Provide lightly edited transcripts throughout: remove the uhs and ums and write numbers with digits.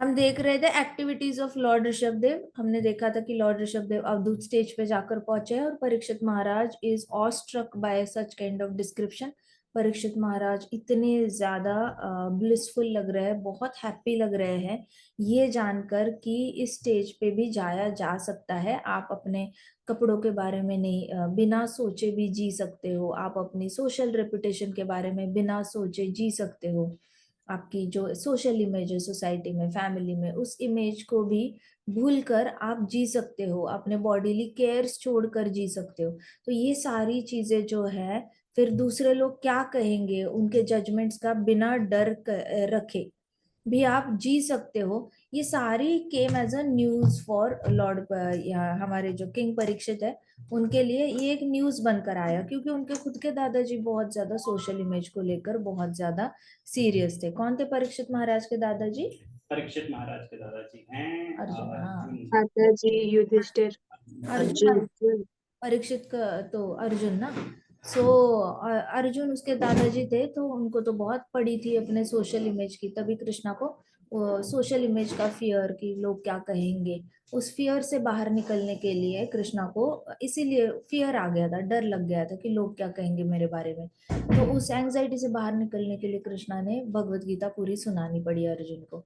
हम देख रहे थे activities of lord Rishabh Dev. हमने देखा था कि लॉर्ड ऋषभ देव अवधूत स्टेज पे जाकर पहुंचे हैं और Parikshit Maharaj is awe struck by such kind of description. Parikshit Maharaj इतने ज्यादा ब्लिसफुल लग रहे हैं, बहुत हैप्पी लग रहे हैं ये जानकर कि इस स्टेज पे भी जाया जा सकता है। आप अपने कपड़ों के बारे में नहीं बिना सोचे भी जी सकते हो, आप अपनी सोशल रेपुटेशन के बारे में बिना सोचे जी सकते हो, आपकी जो सोशल इमेज है सोसाइटी में, फैमिली में, उस इमेज को भी भूलकर आप जी सकते हो, अपने बॉडीली केयर्स छोड़कर जी सकते हो। तो ये सारी चीजें जो है, फिर दूसरे लोग क्या कहेंगे उनके जजमेंट्स का बिना डर रखे भी आप जी सकते हो, ये सारी came as a news for lord, हमारे जो किंग परीक्षित है उनके लिए ये एक न्यूज बनकर आया, क्योंकि उनके खुद के दादाजी बहुत ज्यादा सोशल इमेज को लेकर बहुत ज्यादा सीरियस थे। कौन थे परीक्षित महाराज के दादाजी? परीक्षित महाराज के दादाजी हैं अर्जुन, हाँ। अर्जुन। माता जी युधिष्ठिर। अर्जुन ना, अर्जुन। परीक्षित का तो अर्जुन ना। सो अर्जुन उसके दादाजी थे, तो उनको तो बहुत पड़ी थी अपने सोशल इमेज की, तभी कृष्णा को सोशल इमेज का फियर कि लोग क्या कहेंगे, उस फियर से बाहर निकलने के लिए कृष्णा को, इसीलिए फियर आ गया था, डर लग गया था कि लोग क्या कहेंगे मेरे बारे में। तो उस एंजाइटी से बाहर निकलने के लिए कृष्णा ने भगवत गीता पूरी सुनानी पड़ी अर्जुन को।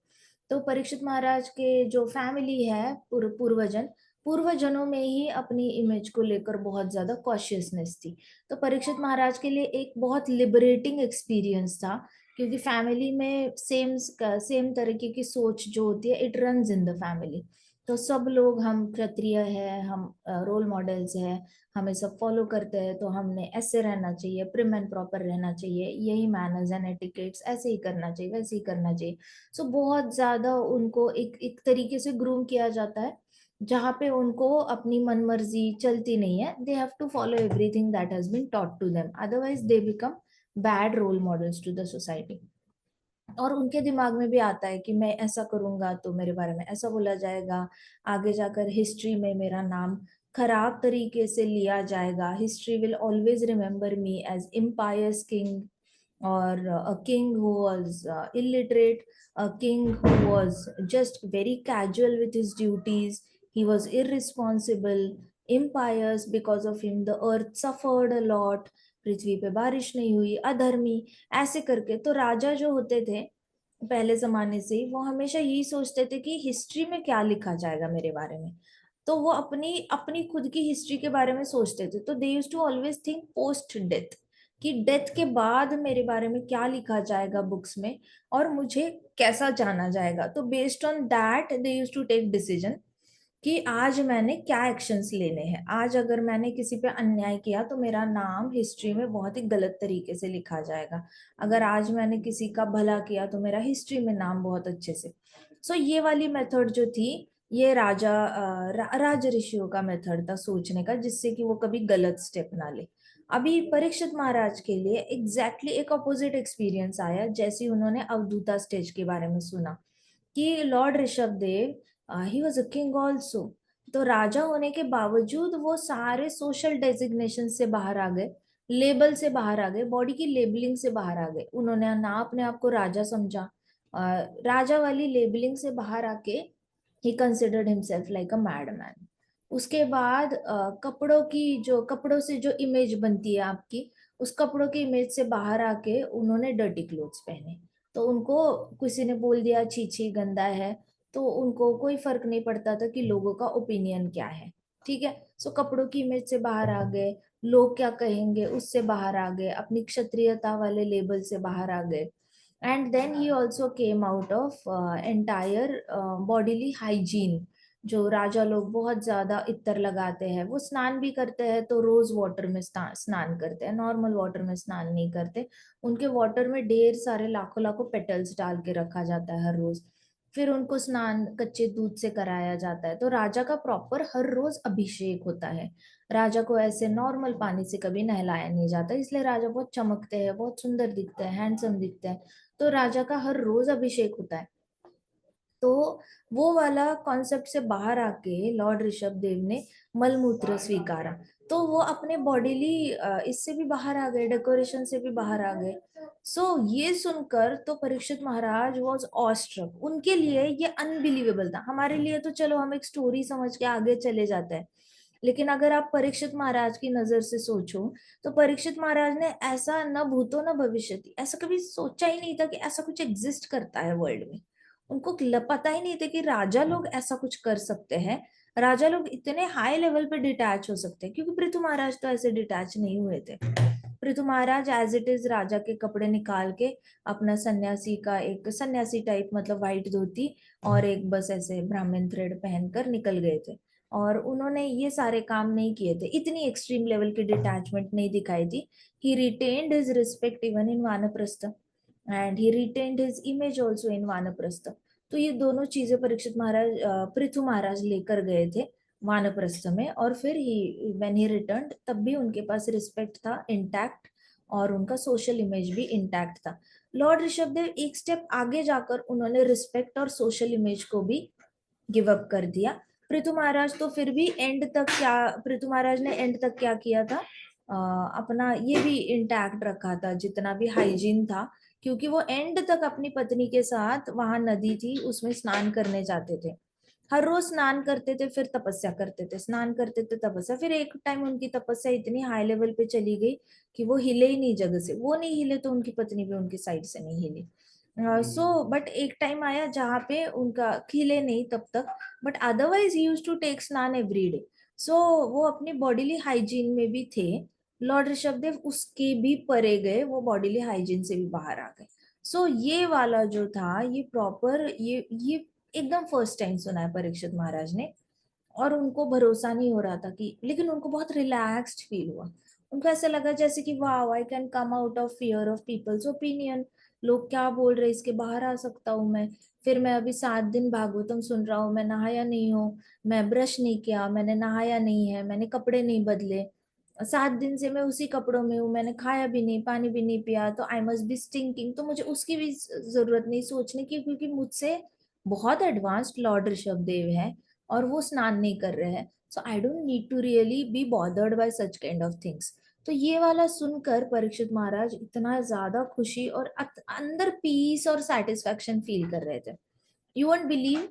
तो परीक्षित महाराज के जो फैमिली है, पूर्वजन, पूर्वजनों में ही अपनी इमेज को लेकर बहुत ज्यादा कॉशियसनेस थी। तो परीक्षित महाराज के लिए एक बहुत लिबरेटिंग एक्सपीरियंस था, क्योंकि फैमिली में सेम तरीके की सोच जो होती है, it runs in the family. तो सब लोग, हम क्षत्रिय है, हम रोल मॉडल्स है, हमें सब फॉलो करते हैं, तो हमने ऐसे रहना चाहिए, प्रिम एंड प्रॉपर रहना चाहिए, यही मैनर्स एंड एटिकेट्स, ऐसे ही करना चाहिए, वैसे ही करना चाहिए। सो बहुत ज्यादा उनको एक एक तरीके से ग्रूम किया जाता है, जहाँ पे उनको अपनी मनमर्जी चलती नहीं है। They have to follow everything that has been taught to them, otherwise they become bad role models to the society. और उनके दिमाग में भी आता है कि मैं ऐसा करूंगा तो मेरे बारे में ऐसा बोला जाएगा, आगे जाकर हिस्ट्री में मेरा नाम खराब तरीके से लिया जाएगा, history will always remember me as impious king, or a king who was illiterate, a king who was just very casual with his duties, he was irresponsible, impious, because of him the earth suffered a lot, पृथ्वी पे बारिश नहीं हुई, अधर्मी, ऐसे करके। तो राजा जो होते थे पहले जमाने से ही, वो हमेशा यही सोचते थे कि हिस्ट्री में क्या लिखा जाएगा मेरे बारे में। तो वो अपनी अपनी खुद की हिस्ट्री के बारे में सोचते थे, तो they used to always think post death, कि डेथ के बाद मेरे बारे में क्या लिखा जाएगा बुक्स में, और मुझे कैसा जाना जाएगा। तो based on that they used to take decision कि आज मैंने क्या एक्शंस लेने हैं। आज अगर मैंने किसी पे अन्याय किया तो मेरा नाम हिस्ट्री में बहुत ही गलत तरीके से लिखा जाएगा, अगर आज मैंने किसी का भला किया तो मेरा हिस्ट्री में नाम बहुत अच्छे से। सो ये वाली मेथड जो थी, ये राज ऋषियों का मेथड था सोचने का, जिससे कि वो कभी गलत स्टेप ना ले। अभी परीक्षित महाराज के लिए एग्जैक्टली एक अपोजिट एक्सपीरियंस आया, जैसे उन्होंने अवधूता स्टेज के बारे में सुना कि Lord Rishabh Dev he was a king also. तो राजा होने के बावजूद वो सारे सोशल डेजिग्नेशन से बाहर आ गए, लेबल से बाहर आ गए, बॉडी की लेबलिंग से बाहर आ गए। उन्होंने ना अपने आप को राजा समझा, राजा वाली लेबलिंग से बाहर आके ही considered himself like a madman. उसके बाद कपड़ों से जो इमेज बनती है आपकी, उस कपड़ों की इमेज से बाहर आके उन्होंने डर्टी क्लोथ्स पहने। तो उनको किसी ने बोल दिया छी छी गंदा है, तो उनको कोई फर्क नहीं पड़ता था कि लोगों का ओपिनियन क्या है। ठीक है, सो कपड़ों की इमेज से बाहर आ गए, लोग क्या कहेंगे उससे बाहर आ गए, अपनी क्षत्रियता वाले लेबल से बाहर आ गए। And then he also came out of entire bodily hygiene. जो राजा लोग बहुत ज्यादा इत्र लगाते हैं, वो स्नान भी करते हैं तो रोज वाटर में स्नान करते हैं, नॉर्मल वाटर में स्नान नहीं करते। उनके वाटर में ढेर सारे लाखों लाखों पेटल्स डाल के रखा जाता है हर रोज, फिर उनको स्नान कच्चे दूध से कराया जाता है। तो राजा का प्रॉपर हर रोज अभिषेक होता है, राजा को ऐसे नॉर्मल पानी से कभी नहलाया नहीं जाता, इसलिए राजा बहुत चमकते हैं, बहुत सुंदर दिखते हैं, हैंडसम दिखते हैं। तो राजा का हर रोज अभिषेक होता है। तो वो वाला कॉन्सेप्ट से बाहर आके लॉर्ड ऋषभ देव ने मलमूत्र स्वीकारा। तो वो अपने बॉडीली इससे भी बाहर आ गए, डेकोरेशन से भी बाहर आ गए। सो ये सुनकर तो परीक्षित महाराज वॉज ऑस्ट्रक। उनके लिए ये अनबिलीवेबल था। हमारे लिए तो चलो हम एक स्टोरी समझ के आगे चले जाते हैं, लेकिन अगर आप परीक्षित महाराज की नजर से सोचो तो परीक्षित महाराज ने ऐसा न भूतो न भविष्यति, ऐसा कभी सोचा ही नहीं था कि ऐसा कुछ एग्जिस्ट करता है वर्ल्ड में। उनको पता ही नहीं था कि राजा लोग ऐसा कुछ कर सकते हैं, राजा लोग इतने हाई लेवल पे डिटैच हो सकते हैं, क्योंकि पृथु महाराज तो ऐसे डिटैच नहीं हुए थे। पृथु महाराज एज इट इज राजा के कपड़े निकाल के अपना सन्यासी का एक सन्यासी टाइप, मतलब वाइट धोती और एक बस ऐसे ब्राह्मण थ्रेड पहनकर निकल गए थे। और उन्होंने ये सारे काम नहीं किए थे, इतनी एक्सट्रीम लेवल की डिटैचमेंट नहीं दिखाई थी। He retained his respect even in vanaprastha, and he retained his image also in vanaprastha. तो ये दोनों चीजें परीक्षित महाराज पृथु महाराज लेकर गए थे वानप्रस्थ में, और फिर ही व्हेन ही रिटर्न तब भी उनके पास रिस्पेक्ट था इंटैक्ट, और उनका सोशल इमेज भी इंटैक्ट था। लॉर्ड ऋषभदेव एक स्टेप आगे जाकर उन्होंने रिस्पेक्ट और सोशल इमेज को भी गिव अप कर दिया। पृथु महाराज तो फिर भी एंड तक क्या, पृथु महाराज ने एंड तक क्या किया था, अपना ये भी इंटैक्ट रखा था जितना भी हाइजीन था, क्योंकि वो एंड तक अपनी पत्नी के साथ, वहां नदी थी उसमें स्नान करने जाते थे, हर रोज स्नान करते थे, फिर तपस्या करते थे, स्नान करते थे, तपस्या। फिर एक टाइम उनकी तपस्या इतनी हाई लेवल पे चली गई कि वो हिले ही नहीं जगह से, वो नहीं हिले तो उनकी पत्नी भी उनकी साइड से नहीं हिली। सो बट एक टाइम आया जहाँ पे उनका खिले नहीं तब तक, but otherwise he use to take स्नान एवरी डे। सो वो अपनी बॉडीली हाइजीन में भी थे। लॉर्ड ऋषभदेव उसके भी परे गए, वो बॉडीली हाइजीन से भी बाहर आ गए। सो ये वाला जो था, ये प्रॉपर, ये एकदम फर्स्ट टाइम सुना है परीक्षित महाराज ने। और उनको भरोसा नहीं हो रहा था कि, लेकिन उनको बहुत रिलैक्स्ड फील हुआ। उनको ऐसा लगा जैसे कि वाह, I can come out of fear of peoples opinion. लोग क्या बोल रहे हैं इसके बाहर आ सकता हूँ मैं। फिर मैं अभी 7 दिन भागवतम सुन रहा हूँ, मैं नहाया नहीं हूँ, मैं ब्रश नहीं किया, मैंने नहाया नहीं है, मैंने कपड़े नहीं बदले, 7 दिन से मैं उसी कपड़ों में हूँ, मैंने खाया भी नहीं, पानी भी नहीं पिया, तो आई मस्ट बी स्टिंकिंग। तो मुझे उसकी भी जरूरत नहीं सोचने की, क्योंकि मुझसे बहुत एडवांस्ड लॉर्ड ऋषभ देव है और वो स्नान नहीं कर रहे हैं। So I don't need to really be bothered by such kind of things. तो ये वाला सुनकर परीक्षित महाराज इतना ज्यादा खुशी और अंदर पीस और सेटिस्फेक्शन फील कर रहे थे। यू वोंट बिलीव,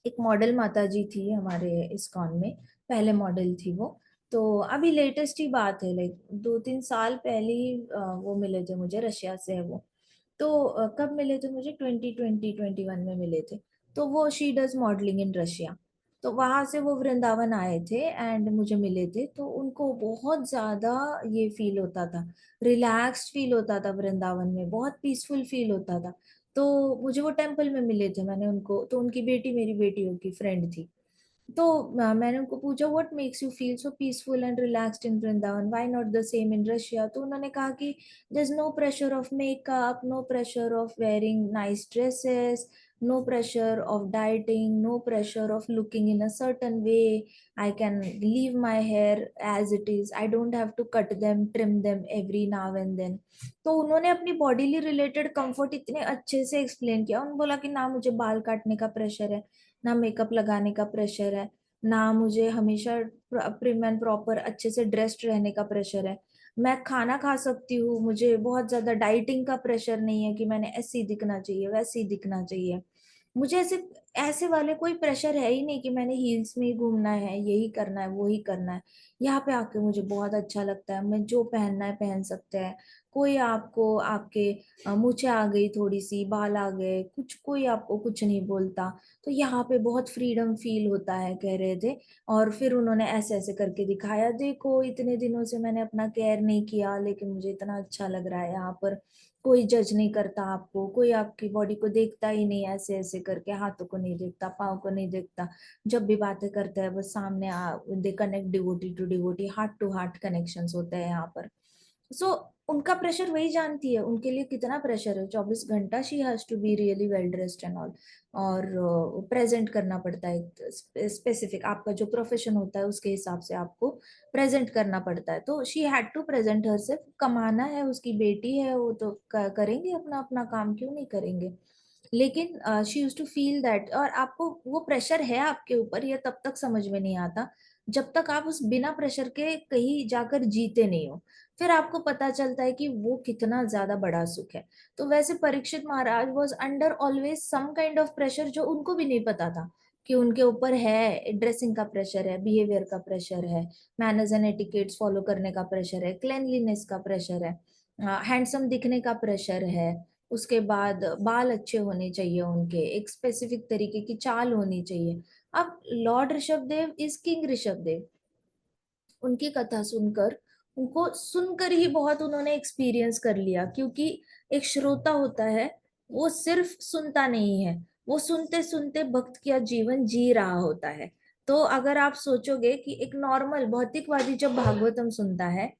एक मॉडल माता जी थी हमारे इस्कॉन में, पहले मॉडल थी वो। तो अभी लेटेस्ट ही बात है, लाइक 2-3 साल पहले ही वो मिले थे मुझे, रशिया से है वो। तो कब मिले थे मुझे, 2020-21 में मिले थे। तो वो she does modelling in Russia. तो वहां से वो वृंदावन आए थे एंड मुझे मिले थे, तो उनको बहुत ज्यादा ये फील होता था, रिलैक्स्ड फील होता था वृंदावन में, बहुत पीसफुल फील होता था। तो मुझे वो टेम्पल में मिले थे, मैंने उनको, तो उनकी बेटी मेरी बेटियों की फ्रेंड थी। तो मैंने उनको पूछा what makes you feel so peaceful and relaxed in Vrindavan, why not the same in Russia. तो उन्होंने कहा कि there is no pressure of makeup, no pressure of wearing nice dresses, no pressure of dieting, no pressure of looking in a certain way. I can leave my hair as it is, I don't have to cut them, trim them every now and then। तो उन्होंने अपनी bodily related comfort इतने अच्छे से explain किया। उन्होंने बोला कि ना मुझे बाल काटने का प्रेशर है, ना मेकअप लगाने का प्रेशर है, ना मुझे हमेशा प्रिम एंड प्रॉपर अच्छे से ड्रेस्ड रहने का प्रेशर है। मैं खाना खा सकती हूँ, मुझे बहुत ज्यादा डाइटिंग का प्रेशर नहीं है कि मैंने ऐसे ही दिखना चाहिए, वैसे ही दिखना चाहिए। मुझे ऐसे ऐसे वाले कोई प्रेशर है ही नहीं कि मैंने हील्स में ही घूमना है, यही करना है, वो ही करना है। यहाँ पे आके मुझे बहुत अच्छा लगता है, मैं जो पहनना है पहन सकते हैं। कोई आपको आपके मूछें आ गई, थोड़ी सी बाल आ गए, कुछ कोई आपको कुछ नहीं बोलता। तो यहाँ पे बहुत फ्रीडम फील होता है, कह रहे थे। और फिर उन्होंने ऐसे ऐसे करके दिखाया, देखो इतने दिनों से मैंने अपना केयर नहीं किया, लेकिन मुझे इतना अच्छा लग रहा है यहाँ पर। कोई जज नहीं करता आपको, कोई आपकी बॉडी को देखता ही नहीं, ऐसे ऐसे करके हाथों को नहीं देखता, पाँव को नहीं देखता। जब भी बातें करता है बस सामने they connect devotee to devotee, heart to heart connections होते हैं यहाँ पर। सो उनका प्रेशर वही जानती है, उनके लिए कितना प्रेशर है, 24 घंटा she has to be really well dressed and all. और प्रेजेंट करना पड़ता है स्पेसिफिक, आपका जो प्रोफेशन होता है उसके हिसाब से आपको प्रेजेंट करना पड़ता है। तो she had to present herself, कमाना है, उसकी बेटी है, वो तो करेंगे अपना अपना काम, क्यों नहीं करेंगे। लेकिन she use to feel that, और आपको वो प्रेशर है आपके ऊपर, ये तब तक समझ में नहीं आता जब तक आप उस बिना प्रेशर के कहीं जाकर जीते नहीं हो, फिर आपको पता चलता है कि वो कितना ज्यादा बड़ा सुख है। तो वैसे Parikshit Maharaj was under always some kind of pressure, जो उनको भी नहीं पता था कि उनके ऊपर है। ड्रेसिंग का प्रेशर है, बिहेवियर का प्रेशर है, मैनर्स एंड एटिकेट्स फॉलो करने का प्रेशर है, क्लेanलीनेस का प्रेशर है, हैंडसम दिखने का प्रेशर है, उसके बाद बाल अच्छे होने चाहिए उनके, एक स्पेसिफिक तरीके की चाल होनी चाहिए। अब lord Rishabh Dev is king Rishabh Dev, उनकी कथा सुनकर, उनको सुनकर ही बहुत उन्होंने एक्सपीरियंस कर लिया, क्योंकि एक श्रोता होता है, वो सिर्फ सुनता नहीं है, वो सुनते सुनते भक्त का जीवन जी रहा होता है। तो अगर आप सोचोगे कि एक नॉर्मल भौतिकवादी जब भागवतम सुनता है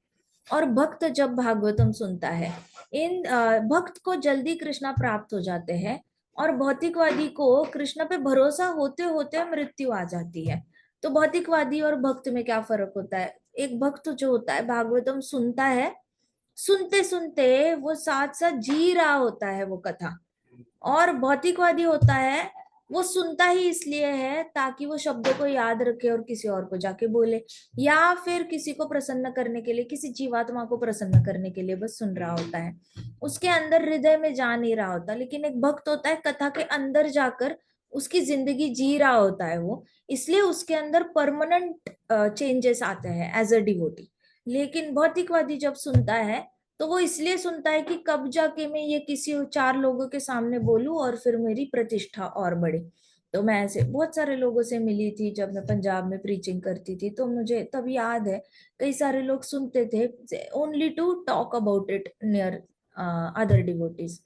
और भक्त जब भागवतम सुनता है, इन भक्त को जल्दी कृष्णा प्राप्त हो जाते हैं, और भौतिकवादी को कृष्ण पे भरोसा होते होते मृत्यु आ जाती है। तो भौतिकवादी और भक्त में क्या फर्क होता है? एक भक्त जो होता है भागवतम सुनता है, सुनते सुनते वो साथ साथ जी रहा होता है वो कथा। और भौतिकवादी होता है, वो सुनता ही इसलिए है ताकि वो शब्दों को याद रखे और किसी और को जाके बोले, या फिर किसी को प्रसन्न करने के लिए, किसी जीवात्मा को प्रसन्न करने के लिए बस सुन रहा होता है, उसके अंदर हृदय में जा नहीं रहा होता। लेकिन एक भक्त होता है, कथा के अंदर जाकर उसकी जिंदगी जी रहा होता है वो, इसलिए उसके अंदर परमानेंट चेंजेस आते हैं एज अ डिवोटी। लेकिन भौतिकवादी जब सुनता है, तो वो इसलिए सुनता है कि कब जाके मैं ये किसी चार लोगों के सामने बोलूं और फिर मेरी प्रतिष्ठा और बढ़े। तो मैं ऐसे बहुत सारे लोगों से मिली थी जब मैं पंजाब में प्रीचिंग करती थी, तो मुझे तब याद है कई सारे लोग सुनते थे only to talk about it near other devotees.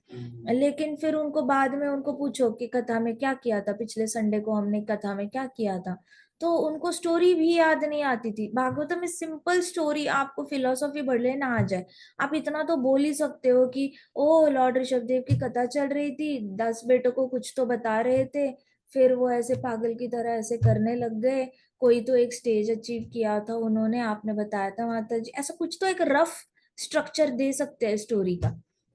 लेकिन फिर उनको बाद में उनको पूछो कि कथा में क्या किया था, पिछले संडे को हमने कथा में क्या किया था, तो उनको स्टोरी भी याद नहीं आती थी। भागवतम में सिंपल स्टोरी, आपको फिलोसॉफी भले ना आ जाए, आप इतना तो बोल ही सकते हो कि ओ लॉर्ड ऋषभदेव की कथा चल रही थी, 10 बेटों को कुछ तो बता रहे थे, फिर वो ऐसे पागल की तरह ऐसे करने लग गए, कोई तो एक स्टेज अचीव किया था उन्होंने, आपने बताया था माता जी, ऐसा कुछ तो एक रफ स्ट्रक्चर दे सकते हैं स्टोरी का।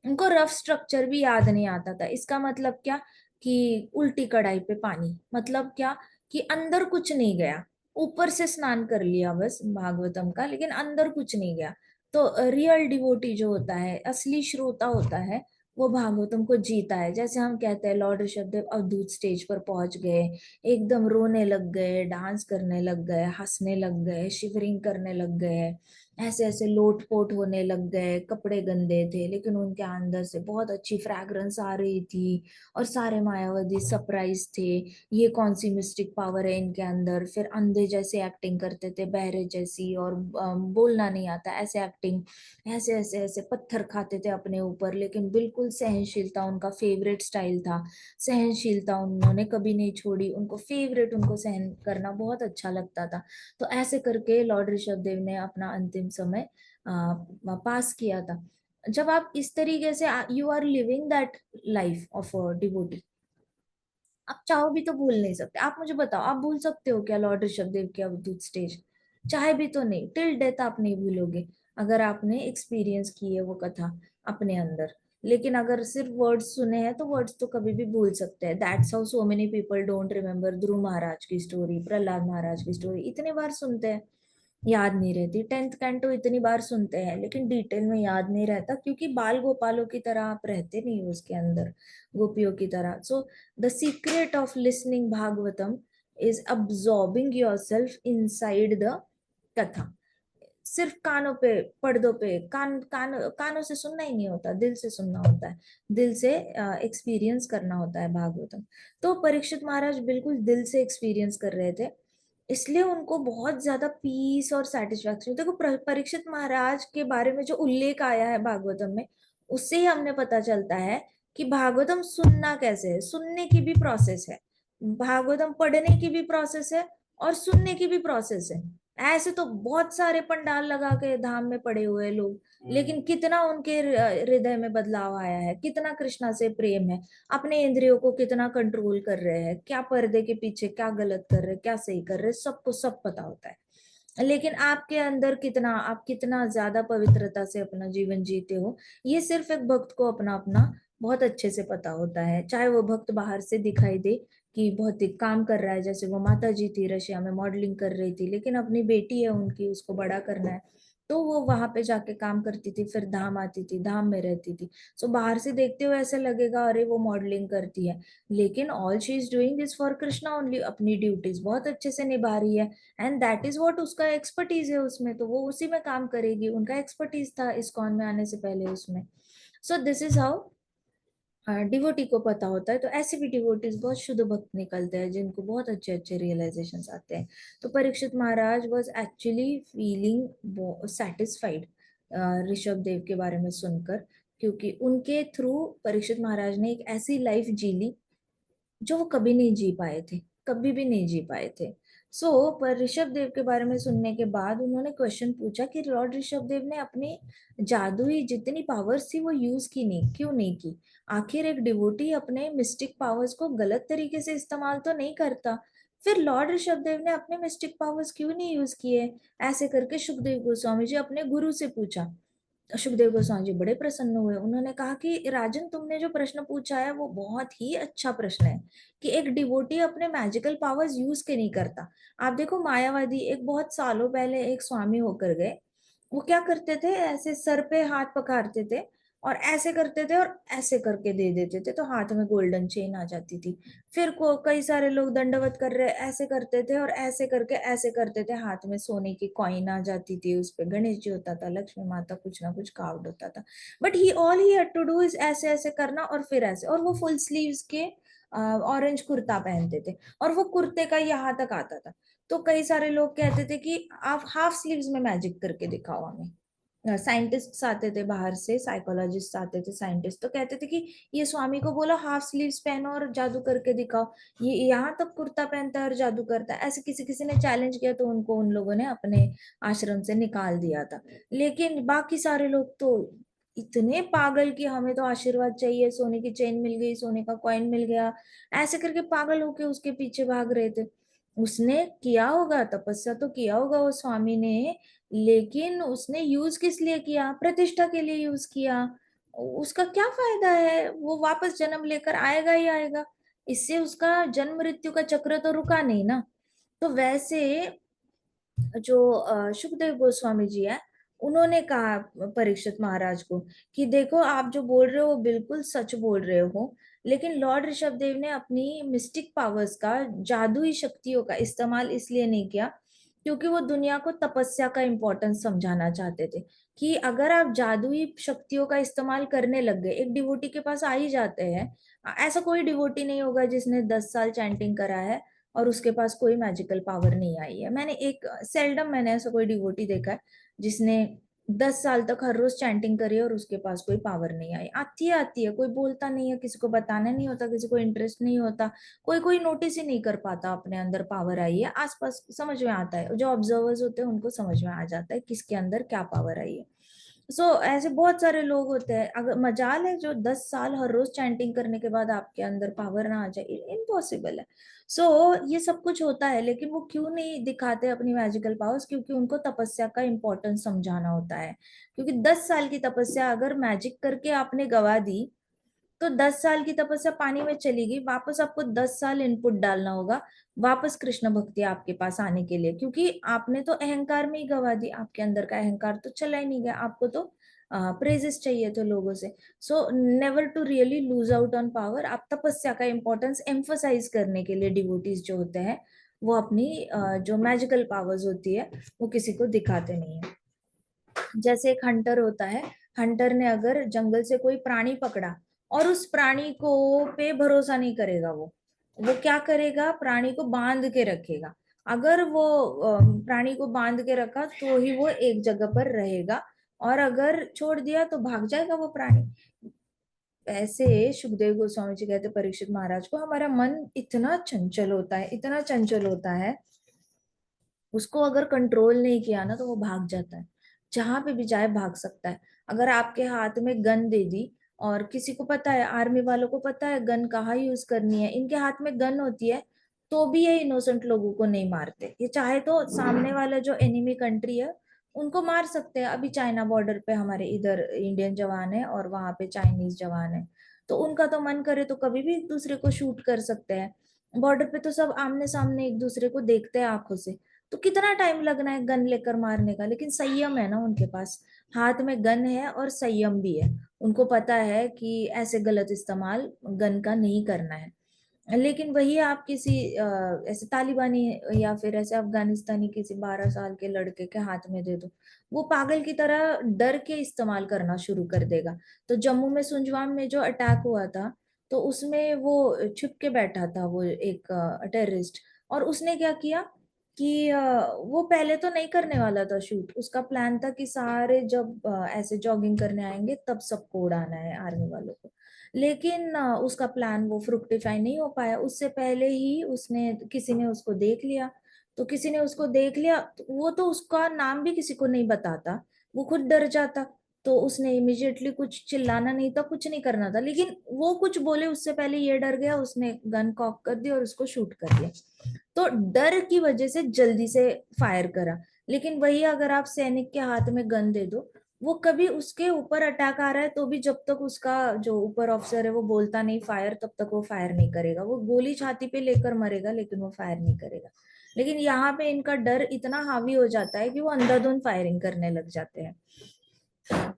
उनको रफ स्ट्रक्चर भी याद नहीं आता था। इसका मतलब क्या? कि उल्टी कढ़ाई पे पानी, मतलब क्या? कि अंदर कुछ नहीं गया, ऊपर से स्नान कर लिया बस भागवतम का, लेकिन अंदर कुछ नहीं गया। तो रियल डिवोटी जो होता है, असली श्रोता होता है, वो भागवतम को जीता है। जैसे हम कहते हैं लॉर्ड ऋषभदेव अवधूत स्टेज पर पहुंच गए, एकदम रोने लग गए, डांस करने लग गए, हंसने लग गए, शिवरिंग करने लग गए, ऐसे ऐसे लोटपोट होने लग गए, कपड़े गंदे थे लेकिन उनके अंदर से बहुत अच्छी फ्रैग्रेंस आ रही थी, और सारे मायावादी सरप्राइज थे, ये कौन सी मिस्टिक पावर है इनके अंदर। फिर अंधे जैसे एक्टिंग करते थे, बहरे जैसी, और बोलना नहीं आता ऐसे एक्टिंग, ऐसे ऐसे ऐसे पत्थर खाते थे अपने ऊपर, लेकिन बिल्कुल सहनशीलता उनका फेवरेट स्टाइल था। सहनशीलता उन्होंने कभी नहीं छोड़ी, उनको फेवरेट, उनको सहन करना बहुत अच्छा लगता था। तो ऐसे करके लॉर्ड ऋषभ देव ने अपना अंतिम समय पास किया था। जब आप इस तरीके से you are living that life of devotee, आप चाहो भी तो भूल नहीं सकते। आप मुझे बताओ, आप भूल सकते हो क्या लॉर्ड ऋषभ देव की अवधूत स्टेज? चाहे भी तो नहीं, टिल डेथ आप नहीं भूलोगे अगर आपने एक्सपीरियंस की है वो कथा अपने अंदर। लेकिन अगर सिर्फ वर्ड्स सुने हैं तो वर्ड्स तो कभी भी भूल सकते हैं। That's how so many people don't remember Dhruv Maharaj की स्टोरी, प्रहलाद महाराज की स्टोरी, इतने बार सुनते हैं याद नहीं रहती। 10th कैंटो इतनी बार सुनते हैं लेकिन डिटेल में याद नहीं रहता, क्योंकि बाल गोपालों की तरह आप रहते नहीं हो उसके अंदर, गोपियों की तरह। So the secret of listening Bhagavatam is absorbing your self inside the कथा। सिर्फ कानों पे, पर्दों पे, कानों से सुनना ही नहीं होता, दिल से सुनना होता है, दिल से एक्सपीरियंस करना होता है भागवतम। तो परीक्षित महाराज बिल्कुल दिल से एक्सपीरियंस कर रहे थे, इसलिए उनको बहुत ज्यादा पीस और सेटिस्फैक्शन। देखो परीक्षित महाराज के बारे में जो उल्लेख आया है भागवतम में, उससे ही हमने पता चलता है कि भागवतम सुनना कैसे है, सुनने की भी प्रोसेस है, भागवतम पढ़ने की भी प्रोसेस है, और सुनने की भी प्रोसेस है। ऐसे तो बहुत सारे पंडाल लगा के धाम में पड़े हुए लोग, लेकिन कितना उनके हृदय में बदलाव आया है, कितना कृष्णा से प्रेम है, अपने इंद्रियों को कितना कंट्रोल कर रहे हैं, क्या पर्दे के पीछे क्या गलत कर रहे हैं, क्या सही कर रहे हैं, सबको सब पता होता है। लेकिन आपके अंदर कितना, आप कितना ज्यादा पवित्रता से अपना जीवन जीते हो, ये सिर्फ एक भक्त को अपना अपना बहुत अच्छे से पता होता है, चाहे वो भक्त बाहर से दिखाई दे कि भौतिक काम कर रहा है, जैसे वो माता जी थी रशिया में मॉडलिंग कर रही थी, लेकिन अपनी बेटी है उनकी, उसको बड़ा करना है, तो वो वहां पे जाके काम करती थी, फिर धाम आती थी, धाम में रहती थी। सो बाहर से देखते हुए ऐसा लगेगा अरे वो मॉडलिंग करती है, लेकिन all she is doing is for Krishna only, अपनी ड्यूटीज बहुत अच्छे से निभा रही है। एंड दैट इज व्हाट, उसका एक्सपर्टीज है उसमें, तो वो उसी में काम करेगी, उनका एक्सपर्टीज था इस्कॉन में आने से पहले उसमें। So this is how devotee को पता होता है। तो ऐसे भी डिवोटीज बहुत शुद्ध भक्त निकलते हैं जिनको बहुत अच्छे अच्छे रियलाइजेशन आते हैं। तो Parikshit Maharaj was actually feeling satisfied Rishabh Dev के बारे में सुनकर, क्योंकि उनके थ्रू परीक्षित महाराज ने एक ऐसी लाइफ जी ली जो वो कभी नहीं जी पाए थे, कभी भी नहीं जी पाए थे। पर ऋषभ देव के बारे में सुनने के बाद उन्होंने क्वेश्चन पूछा कि लॉर्ड ऋषभ देव ने अपनी जादुई जितनी पावर्स थी वो यूज की नहीं, क्यों नहीं की? आखिर एक डिवोटी अपने मिस्टिक पावर्स को गलत तरीके से इस्तेमाल तो नहीं करता, फिर लॉर्ड ऋषभ देव ने अपने मिस्टिक पावर्स क्यों नहीं यूज किए? ऐसे करके सुखदेव गोस्वामी जी अपने गुरु से पूछा। सुखदेव गोस्वामी जी बड़े प्रसन्न हुए, उन्होंने कहा कि राजन, तुमने जो प्रश्न पूछा है वो बहुत ही अच्छा प्रश्न है कि एक डिवोटी अपने मैजिकल पावर्स यूज के नहीं करता। आप देखो, मायावादी एक बहुत सालों पहले एक स्वामी होकर गए, वो क्या करते थे, ऐसे सर पे हाथ पखारते थे और ऐसे करते थे और ऐसे करके दे देते थे, तो हाथ में गोल्डन चेन आ जाती थी। फिर को कई सारे लोग दंडवत कर रहे ऐसे करते थे और ऐसे करके ऐसे करते थे, हाथ में सोने की कॉइन आ जाती थी, उस पे गणेश जी होता था, लक्ष्मी माता, कुछ ना कुछ कार्ड होता था। But he all he had to do is ऐसे ऐसे करना और फिर ऐसे, और वो फुल स्लीव्स के ऑरेंज कुर्ता पहनते थे और वो कुर्ते का यहाँ तक आता था। तो कई सारे लोग कहते थे कि आप हाफ स्लीव्स में मैजिक करके दिखाओ हमें। साइंटिस्ट्स आते थे बाहर से, साइकोलॉजिस्ट आते थे, साइंटिस्ट, तो कहते थे कि ये स्वामी को बोलो हाफ स्लीव्स पहनो और जादू करके दिखाओ, ये यहाँ तक कुर्ता पहनता है और जादू करता है। ऐसे किसी किसी ने चैलेंज किया तो उनको उन लोगों ने अपने आश्रम से निकाल दिया था। लेकिन बाकी सारे लोग तो इतने पागल कि हमें तो आशीर्वाद चाहिए, सोने की चेन मिल गई, सोने का कॉइन मिल गया, ऐसे करके पागल होके उसके पीछे भाग रहे थे। उसने किया होगा, तपस्या तो किया होगा वो स्वामी ने, लेकिन उसने यूज किस लिए किया? प्रतिष्ठा के लिए यूज किया। उसका क्या फायदा है? वो वापस जन्म लेकर आएगा ही आएगा, इससे उसका जन्म मृत्यु का चक्र तो रुका नहीं ना। तो वैसे जो सुखदेव गोस्वामी जी है, उन्होंने कहा परीक्षित महाराज को कि देखो, आप जो बोल रहे हो बिल्कुल सच बोल रहे हो, लेकिन लॉर्ड ऋषभ देव ने अपनी मिस्टिक पावर्स का, जादुई शक्तियों का इस्तेमाल इसलिए नहीं किया क्योंकि वो दुनिया को तपस्या का इम्पोर्टेंस समझाना चाहते थे। कि अगर आप जादुई शक्तियों का इस्तेमाल करने लग गए, एक डिवोटी के पास आ ही जाते हैं, ऐसा कोई डिवोटी नहीं होगा जिसने 10 साल चैंटिंग करा है और उसके पास कोई मैजिकल पावर नहीं आई है। मैंने एक सेल्डम मैंने ऐसा कोई डिवोटी देखा है जिसने 10 साल तक हर रोज चैंटिंग करी है और उसके पास कोई पावर नहीं आई। आती है, कोई बोलता नहीं है, किसी को बताना नहीं होता, किसी को इंटरेस्ट नहीं होता, कोई कोई नोटिस ही नहीं कर पाता अपने अंदर पावर आई है। आसपास समझ में आता है, जो ऑब्जर्वर्स होते हैं उनको समझ में आ जाता है किसके अंदर क्या पावर आई है। ऐसे बहुत सारे लोग होते हैं, अगर मजाल है जो 10 साल हर रोज चैंटिंग करने के बाद आपके अंदर पावर ना आ जाए, इम्पॉसिबल है। ये सब कुछ होता है, लेकिन वो क्यों नहीं दिखाते अपनी मैजिकल पावर्स? क्योंकि उनको तपस्या का इम्पोर्टेंस समझाना होता है। क्योंकि 10 साल की तपस्या अगर मैजिक करके आपने गवा दी, तो 10 साल की तपस्या पानी में चली गई, वापस आपको 10 साल इनपुट डालना होगा वापस कृष्ण भक्ति आपके पास आने के लिए, क्योंकि आपने तो अहंकार में ही गवा दी, आपके अंदर का अहंकार तो चला ही नहीं गया, आपको तो प्रेजेस चाहिए थे लोगों से। Never to really lose out on power. आप तपस्या का इंपॉर्टेंस एम्फोसाइज करने के लिए डिवोटीज जो होते हैं, वो अपनी जो मैजिकल पावर्स होती है वो किसी को दिखाते नहीं है। जैसे एक हंटर होता है, हंटर ने अगर जंगल से कोई प्राणी पकड़ा और उस प्राणी को पे भरोसा नहीं करेगा, वो क्या करेगा, प्राणी को बांध के रखेगा। अगर वो प्राणी को बांध के रखा तो ही वो एक जगह पर रहेगा, और अगर छोड़ दिया तो भाग जाएगा वो प्राणी। ऐसे सुखदेव गोस्वामी जी कहते परीक्षित महाराज को, हमारा मन इतना चंचल होता है, इतना चंचल होता है, उसको अगर कंट्रोल नहीं किया ना तो वो भाग जाता है, जहां पे भी जाए भाग सकता है। अगर आपके हाथ में गन दे दी, और किसी को पता है, आर्मी वालों को पता है गन कहाँ यूज करनी है, इनके हाथ में गन होती है, तो भी ये इनोसेंट लोगों को नहीं मारते। ये चाहे तो सामने वाला जो एनिमी कंट्री है उनको मार सकते हैं। अभी चाइना बॉर्डर पे हमारे इधर इंडियन जवान है और वहां पे चाइनीज जवान है, तो उनका तो मन करे तो कभी भी एक दूसरे को शूट कर सकते हैं। बॉर्डर पे तो सब आमने सामने एक दूसरे को देखते हैं आंखों से, तो कितना टाइम लगना है गन लेकर मारने का। लेकिन संयम है ना उनके पास, हाथ में गन है और संयम भी है। उनको पता है कि ऐसे गलत इस्तेमाल गन का नहीं करना है। लेकिन वही आप किसी ऐसे तालिबानी या फिर ऐसे अफगानिस्तानी किसी 12 साल के लड़के के हाथ में दे दो, वो पागल की तरह डर के इस्तेमाल करना शुरू कर देगा। तो जम्मू में सुंजवाम में जो अटैक हुआ था, तो उसमें वो छुप के बैठा था वो एक टेररिस्ट। और उसने क्या किया कि वो पहले तो नहीं करने वाला था शूट। उसका प्लान था कि सारे जब ऐसे जॉगिंग करने आएंगे तब सबको उड़ाना है आर्मी वालों को। लेकिन उसका प्लान वो फ्रुक्टिफाई नहीं हो पाया। उससे पहले ही उसने किसी ने उसको देख लिया। तो किसी ने उसको देख लिया तो वो तो उसका नाम भी किसी को नहीं बताता, वो खुद डर जाता। तो उसने इमिडिएटली कुछ चिल्लाना नहीं था, कुछ नहीं करना था, लेकिन वो कुछ बोले उससे पहले ये डर गया, उसने गन कॉक कर दी और उसको शूट कर दिया। तो डर की वजह से जल्दी से फायर करा। लेकिन वही अगर आप सैनिक के हाथ में गन दे दो, वो कभी उसके ऊपर अटैक आ रहा है तो भी जब तक उसका जो ऊपर ऑफिसर है वो बोलता नहीं फायर, तब तक वो फायर नहीं करेगा। वो गोली छाती पे लेकर मरेगा लेकिन वो फायर नहीं करेगा। लेकिन यहाँ पे इनका डर इतना हावी हो जाता है कि वो अंधाधुंध फायरिंग करने लग जाते हैं।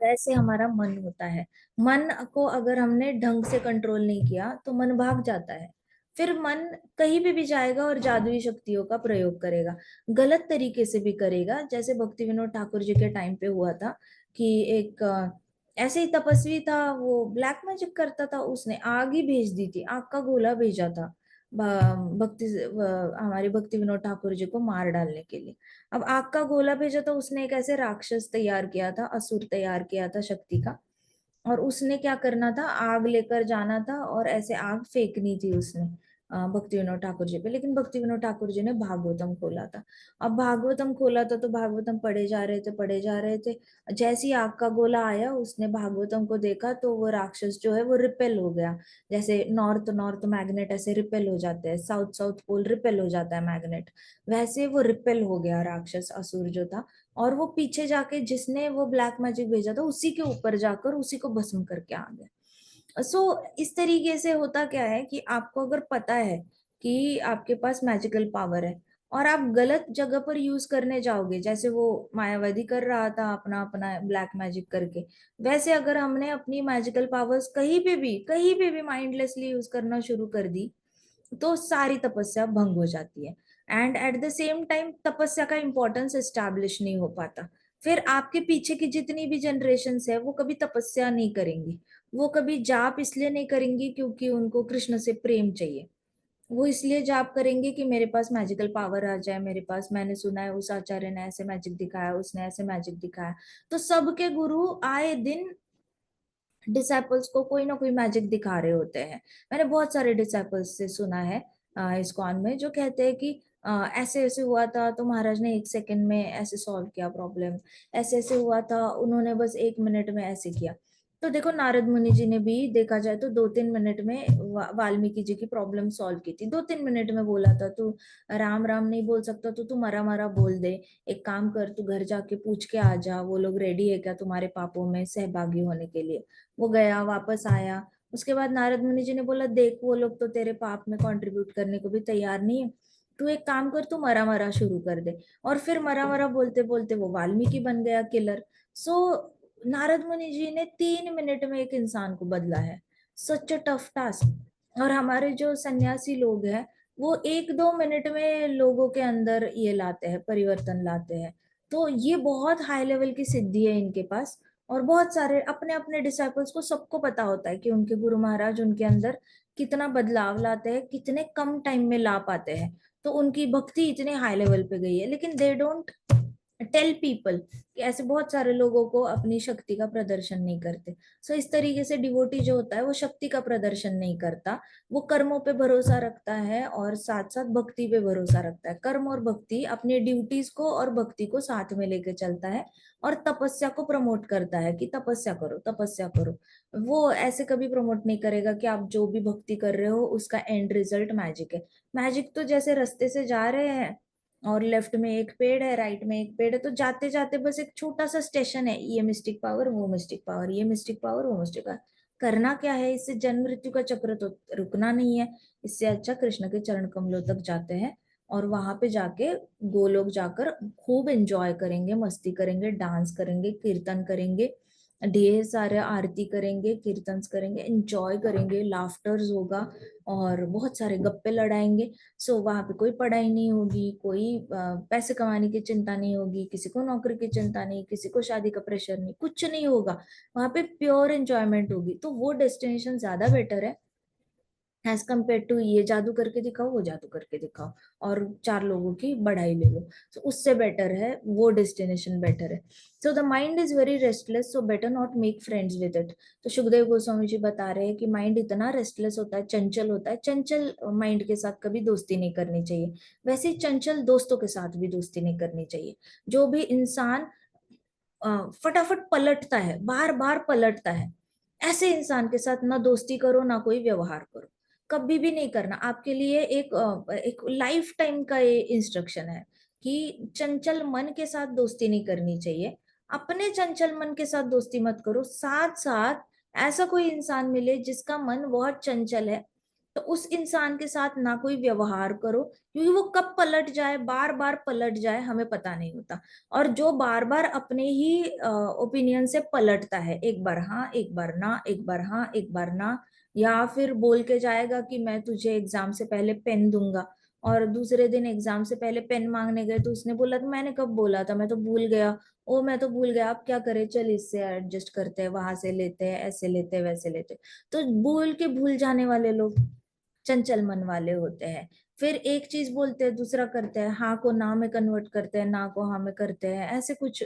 वैसे हमारा मन होता है, मन को अगर हमने ढंग से कंट्रोल नहीं किया तो मन भाग जाता है। फिर मन कहीं भी जाएगा और जादुई शक्तियों का प्रयोग करेगा, गलत तरीके से भी करेगा। जैसे भक्ति विनोद ठाकुर जी के टाइम पे हुआ था कि एक ऐसे ही तपस्वी था, वो ब्लैक मैजिक करता था, उसने आग ही भेज दी थी, आग का गोला भेजा था हमारी भक्ति विनोद ठाकुर जी को मार डालने के लिए। अब आग का गोला भेजा तो उसने एक ऐसे राक्षस तैयार किया था, असुर तैयार किया था शक्ति का। और उसने क्या करना था, आग लेकर जाना था और ऐसे आग फेंकनी थी उसने भक्ति विनोद ठाकुर जी पे। लेकिन भक्ति विनोद ठाकुर जी ने भागवतम खोला था। अब भागवतम खोला था तो भागवतम पढ़े जा रहे थे, पढ़े जा रहे थे। जैसे ही आग का गोला आया उसने भागवतम को देखा तो वो राक्षस जो है वो रिपेल हो गया। जैसे नॉर्थ नॉर्थ मैग्नेट ऐसे रिपेल हो जाते हैं, साउथ साउथ पोल रिपेल हो जाता है मैग्नेट, वैसे वो रिपेल हो गया राक्षस असुर जो था। और वो पीछे जाके जिसने वो ब्लैक मैजिक भेजा था उसी के ऊपर जाकर उसी को भस्म करके आ गया। सो इस तरीके से होता क्या है कि आपको अगर पता है कि आपके पास मैजिकल पावर है और आप गलत जगह पर यूज करने जाओगे, जैसे वो मायावादी कर रहा था अपना अपना ब्लैक मैजिक करके, वैसे अगर हमने अपनी मैजिकल पावर्स कहीं पे भी माइंडलेसली यूज करना शुरू कर दी तो सारी तपस्या भंग हो जाती है। And at the same time तपस्या का इंपॉर्टेंस एस्टैब्लिश नहीं हो पाता। फिर आपके पीछे की जितनी भी जनरेशन है वो कभी तपस्या नहीं करेंगी। वो कभी जाप इसलिए नहीं करेंगी क्योंकि उनको कृष्ण से प्रेम चाहिए। वो इसलिए जाप करेंगे कि मेरे पास मैजिकल पावर आ जाए, मेरे पास, मैंने सुना है उस आचार्य ने ऐसे मैजिक दिखाया, उसने ऐसे मैजिक दिखाया। तो सबके गुरु आए दिन डिसाइपल्स को कोई ना कोई मैजिक दिखा रहे होते हैं। मैंने बहुत सारे डिसाइपल्स से सुना है इस्कॉन में, जो कहते हैं कि ऐसे ऐसे हुआ था तो महाराज ने 1 सेकंड में ऐसे सॉल्व किया प्रॉब्लम, ऐसे ऐसे हुआ था उन्होंने बस 1 मिनट में ऐसे किया। तो देखो नारद मुनि जी ने भी देखा जाए तो 2-3 मिनट में वाल्मीकि जी की प्रॉब्लम सॉल्व की थी। 2-3 मिनट में बोला था, तू राम राम नहीं बोल सकता तो तू मरा मरा बोल दे। एक काम कर, तू घर जाके पूछ के आ जा वो लोग रेडी है क्या तुम्हारे पापों में सहभागी होने के लिए। वो गया, वापस आया। उसके बाद नारद मुनि जी ने बोला देख वो लोग तो तेरे पाप में कंट्रीब्यूट करने को भी तैयार नहीं है, तू एक काम कर, तू मरा मरा शुरू कर दे। और फिर मरा मरा बोलते बोलते वो वाल्मीकि बन गया किलर। सो नारद मुनि जी ने 3 मिनट में एक इंसान को बदला है। सच अ टफ टास्क। और हमारे जो सन्यासी लोग हैं वो 1-2 मिनट में लोगों के अंदर ये लाते हैं, परिवर्तन लाते हैं। तो ये बहुत हाई लेवल की सिद्धि है इनके पास। और बहुत सारे अपने अपने डिसाइपल्स को सबको पता होता है कि उनके गुरु महाराज उनके अंदर कितना बदलाव लाते हैं, कितने कम टाइम में ला पाते हैं। तो उनकी भक्ति इतने हाई लेवल पे गई है, लेकिन दे डोंट टेल पीपल कि ऐसे बहुत सारे लोगों को अपनी शक्ति का प्रदर्शन नहीं करते। सो इस तरीके से डिवोटी जो होता है वो शक्ति का प्रदर्शन नहीं करता, वो कर्मों पे भरोसा रखता है और साथ साथ भक्ति पे भरोसा रखता है। कर्म और भक्ति अपनी ड्यूटीज को और भक्ति को साथ में लेके चलता है और तपस्या को प्रमोट करता है कि तपस्या करो तपस्या करो। वो ऐसे कभी प्रमोट नहीं करेगा कि आप जो भी भक्ति कर रहे हो उसका एंड रिजल्ट मैजिक है। मैजिक तो जैसे रास्ते से जा रहे हैं और लेफ्ट में एक पेड़ है, राइट में एक पेड़ है, तो जाते जाते बस एक छोटा सा स्टेशन है, ये मिस्टिक पावर वो मिस्टिक पावर, ये मिस्टिक पावर वो मिस्टिक पावर, करना क्या है, इससे जन्म मृत्यु का चक्र तो रुकना नहीं है। इससे अच्छा कृष्ण के चरण कमलों तक जाते हैं और वहां पे जाके गोलोक जाकर खूब एंजॉय करेंगे, मस्ती करेंगे, डांस करेंगे, कीर्तन करेंगे, ढेर सारे आरती करेंगे, कीर्तन करेंगे, एंजॉय करेंगे, लाफ्टर्स होगा और बहुत सारे गप्पे लड़ाएंगे। सो वहां पे कोई पढ़ाई नहीं होगी, कोई पैसे कमाने की चिंता नहीं होगी, किसी को नौकरी की चिंता नहीं, किसी को शादी का प्रेशर नहीं, कुछ नहीं होगा। वहां पे प्योर एंजॉयमेंट होगी। तो वो डेस्टिनेशन ज्यादा बेटर है एज कम्पेयर टू ये जादू करके दिखाओ, वो जादू करके दिखाओ और चार लोगों की बढ़ाई ले लो। तो उससे बेटर है वो डेस्टिनेशन बेटर है। So the mind is very restless, so better not make friends with it. तो सुखदेव गोस्वामी जी बता रहे हैं कि माइंड इतना रेस्टलेस होता है, चंचल होता है, चंचल माइंड के साथ कभी दोस्ती नहीं करनी चाहिए। वैसे ही चंचल दोस्तों के साथ भी दोस्ती नहीं करनी चाहिए। जो भी इंसान फटाफट पलटता है, बार बार पलटता है, ऐसे इंसान के साथ ना दोस्ती करो, ना कोई व्यवहार करो, कभी भी नहीं करना। आपके लिए एक लाइफ टाइम का ये इंस्ट्रक्शन है कि चंचल मन के साथ दोस्ती नहीं करनी चाहिए। अपने चंचल मन के साथ दोस्ती मत करो, साथ साथ ऐसा कोई इंसान मिले जिसका मन बहुत चंचल है, तो उस इंसान के साथ ना कोई व्यवहार करो, क्योंकि वो कब पलट जाए, बार बार पलट जाए, हमें पता नहीं होता। और जो बार बार अपने ही ओपिनियन से पलटता है, एक बार हाँ एक बार ना, एक बार हाँ एक बार ना, या फिर बोल के जाएगा कि मैं तुझे एग्जाम से पहले पेन दूंगा, और दूसरे दिन एग्जाम से पहले पेन मांगने गए तो उसने बोला तो मैंने कब बोला था, मैं तो भूल गया। ओ मैं तो भूल गया, अब क्या करें, चल इससे एडजस्ट करते हैं, वहां से लेते हैं, ऐसे लेते हैं, वैसे लेते हैं। तो बोल के भूल जाने वाले लोग चंचल मन वाले होते हैं। फिर एक चीज बोलते हैं दूसरा करते हैं, हाँ को ना में कन्वर्ट करते हैं, ना को हाँ में करते हैं, ऐसे कुछ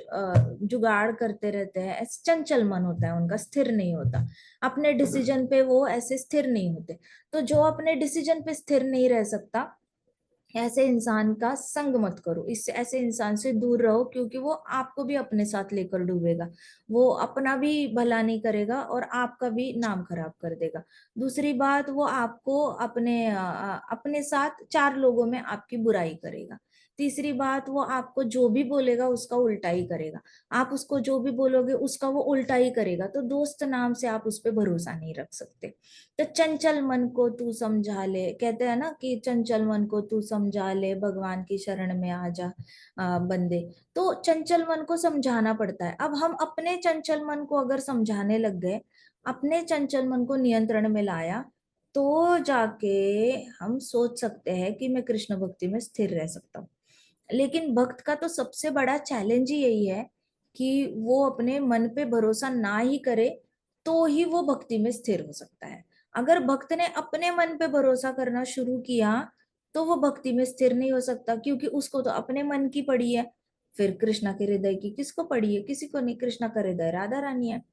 जुगाड़ करते रहते हैं। ऐसे चंचल मन होता है उनका, स्थिर नहीं होता अपने डिसीजन पे, वो ऐसे स्थिर नहीं होते। तो जो अपने डिसीजन पे स्थिर नहीं रह सकता, ऐसे इंसान का संग मत करो, इससे ऐसे इंसान से दूर रहो, क्योंकि वो आपको भी अपने साथ लेकर डूबेगा। वो अपना भी भला नहीं करेगा और आपका भी नाम खराब कर देगा। दूसरी बात, वो आपको अपने साथ चार लोगों में आपकी बुराई करेगा। तीसरी बात, वो आपको जो भी बोलेगा उसका उल्टा ही करेगा। आप उसको जो भी बोलोगे उसका वो उल्टा ही करेगा। तो दोस्त नाम से आप उस पर भरोसा नहीं रख सकते। तो चंचल मन को तू समझा ले, कहते हैं ना कि चंचल मन को तू समझा ले, भगवान की शरण में आ जा बंदे। तो चंचल मन को समझाना पड़ता है। अब हम अपने चंचल मन को अगर समझाने लग गए, अपने चंचल मन को नियंत्रण में लाया, तो जाके हम सोच सकते हैं कि मैं कृष्ण भक्ति में स्थिर रह सकता हूँ। लेकिन भक्त का तो सबसे बड़ा चैलेंज ही यही है कि वो अपने मन पे भरोसा ना ही करे, तो ही वो भक्ति में स्थिर हो सकता है। अगर भक्त ने अपने मन पे भरोसा करना शुरू किया, तो वो भक्ति में स्थिर नहीं हो सकता, क्योंकि उसको तो अपने मन की पड़ी है। फिर कृष्णा के हृदय की किसको पड़ी है, किसी को नहीं। कृष्णा का हृदय राधा रानी है।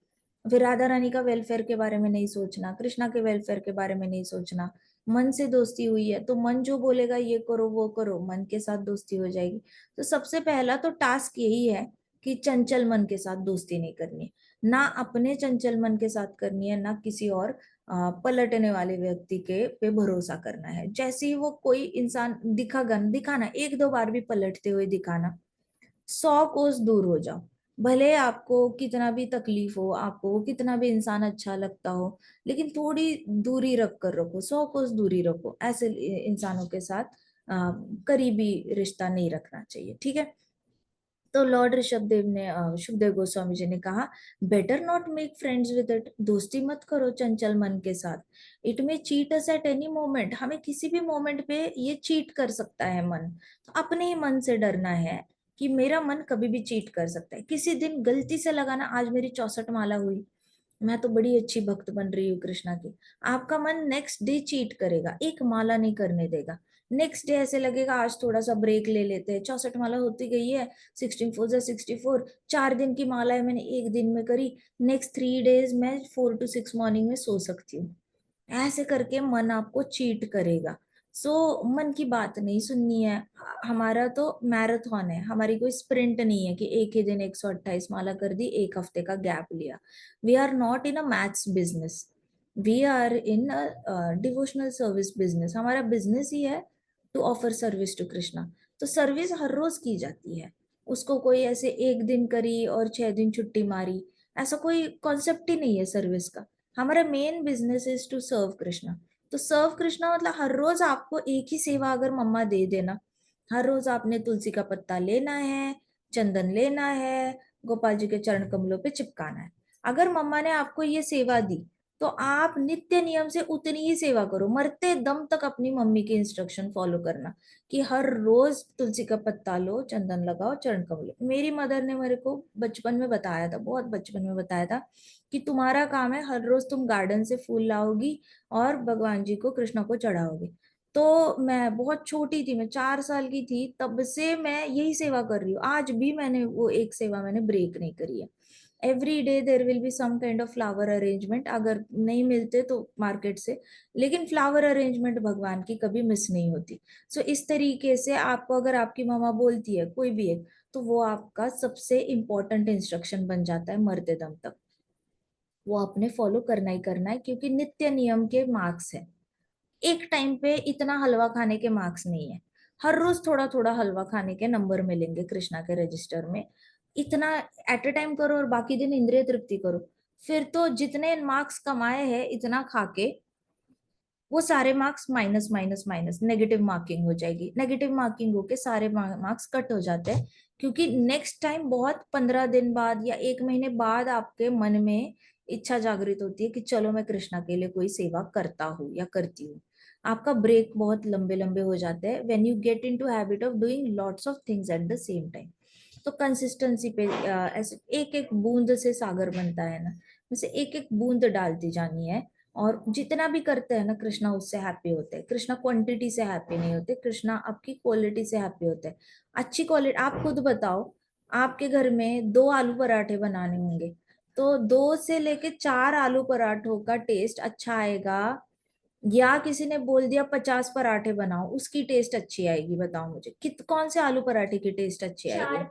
फिर राधा रानी का वेलफेयर के बारे में नहीं सोचना, कृष्णा के वेलफेयर के बारे में नहीं सोचना। मन से दोस्ती हुई है तो मन जो बोलेगा ये करो वो करो, मन के साथ दोस्ती हो जाएगी। तो सबसे पहला तो टास्क यही है कि चंचल मन के साथ दोस्ती नहीं करनी है, ना अपने चंचल मन के साथ करनी है, ना किसी और पलटने वाले व्यक्ति के पे भरोसा करना है। जैसे ही वो कोई इंसान दिखाना, एक दो बार भी पलटते हुए दिखाना, 100 कोस दूर हो जाओ। भले आपको कितना भी तकलीफ हो, आपको कितना भी इंसान अच्छा लगता हो, लेकिन थोड़ी दूरी रख कर रखो, 100 कोस दूरी रखो। ऐसे इंसानों के साथ करीबी रिश्ता नहीं रखना चाहिए, ठीक है। तो लॉर्ड ऋषभदेव ने सुखदेव गोस्वामी जी ने कहा, better not make friends with it, दोस्ती मत करो चंचल मन के साथ। इट में cheat us at any moment, हमें किसी भी मोमेंट पे ये चीट कर सकता है मन। तो अपने ही मन से डरना है कि मेरा मन कभी भी चीट कर सकता है। किसी दिन गलती से लगाना, आज मेरी 64 माला हुई, मैं तो बड़ी अच्छी भक्त बन रही हूँ कृष्णा की, आपका मन नेक्स्ट डे चीट करेगा, एक माला नहीं करने देगा। नेक्स्ट डे ऐसे लगेगा आज थोड़ा सा ब्रेक ले लेते हैं, 64 माला होती गई है, 16 4 64, 4 दिन की माला है, मैंने एक दिन में करी, नेक्स्ट 3 डेज मैं 4 to 6 मॉर्निंग में सो सकती हूँ। ऐसे करके मन आपको चीट करेगा। सो मन की बात नहीं सुननी है। हमारा तो मैराथन है, हमारी कोई स्प्रिंट नहीं है कि एक ही दिन 128 माला कर दी, एक हफ्ते का गैप लिया। We are not in a maths business, we are in a devotional service business. हमारा बिजनेस ही है to offer service to Krishna. तो सर्विस हर रोज की जाती है, उसको कोई ऐसे एक दिन करी और 6 दिन छुट्टी मारी, ऐसा कोई कॉन्सेप्ट ही नहीं है सर्विस का। हमारा main business is to serve Krishna. तो सर्व कृष्णा मतलब हर रोज आपको एक ही सेवा अगर मम्मा दे देना, हर रोज आपने तुलसी का पत्ता लेना है, चंदन लेना है, गोपाल जी के चरण कमलों पे चिपकाना है। अगर मम्मा ने आपको ये सेवा दी तो आप नित्य नियम से उतनी ही सेवा करो, मरते दम तक अपनी मम्मी की इंस्ट्रक्शन फॉलो करना कि हर रोज तुलसी का पत्ता लो, चंदन लगाओ, चरण कमल। मेरी मदर ने मेरे को बचपन में बताया था, बहुत बचपन में बताया था कि तुम्हारा काम है हर रोज तुम गार्डन से फूल लाओगी और भगवान जी को, कृष्णा को चढ़ाओगी। तो मैं बहुत छोटी थी, मैं 4 साल की थी, तब से मैं यही सेवा कर रही हूँ। आज भी मैंने वो एक सेवा मैंने ब्रेक नहीं करी है। Every day there will be some kind of flower arrangement, अगर नहीं मिलते तो मार्केट से, लेकिन फ्लावर अरेंजमेंट भगवान की कभी मिस नहीं होती। सो इस तरीके से आपको अगर आपकी मामा बोलती है कोई भी एक, तो वो आपका सबसे इंपॉर्टेंट इंस्ट्रक्शन बन जाता है मरते दम तक। वो आपने फॉलो करना ही करना है, क्योंकि नित्य नियम के मार्क्स है। एक टाइम पे इतना हलवा खाने के मार्क्स नहीं है, हर रोज थोड़ा थोड़ा हलवा खाने के नंबर मिलेंगे कृष्णा के रजिस्टर में। इतना एट ए टाइम करो और बाकी दिन इंद्रिय तृप्ति करो, फिर तो जितने मार्क्स कमाए हैं इतना खा के वो सारे marks minus minus minus negative marking हो जाएगी। नेगेटिव मार्किंग होके सारे मार्क्स कट हो जाते हैं, क्योंकि नेक्स्ट टाइम बहुत 15 दिन बाद या 1 महीने बाद आपके मन में इच्छा जागृत होती है कि चलो मैं कृष्णा के लिए कोई सेवा करता हूँ या करती हूँ। आपका ब्रेक बहुत लंबे लंबे हो जाते हैं when you get into habit of doing lots of things at the same time. तो कंसिस्टेंसी पे ऐसे एक एक बूंद से सागर बनता है ना, जैसे एक एक बूंद डालती जानी है। और जितना भी करते हैं ना कृष्णा उससे हैप्पी होते हैं। कृष्णा क्वांटिटी से हैप्पी नहीं होते, कृष्णा आपकी क्वालिटी से हैप्पी होते हैं। अच्छी क्वालिटी, आप खुद बताओ, आपके घर में 2 आलू पराठे बनाने होंगे तो 2 से लेके 4 आलू पराठों का टेस्ट अच्छा आएगा, या किसी ने बोल दिया 50 पराठे बनाओ उसकी टेस्ट अच्छी आएगी? बताओ मुझे कौन से आलू पराठे की टेस्ट अच्छी आएगी?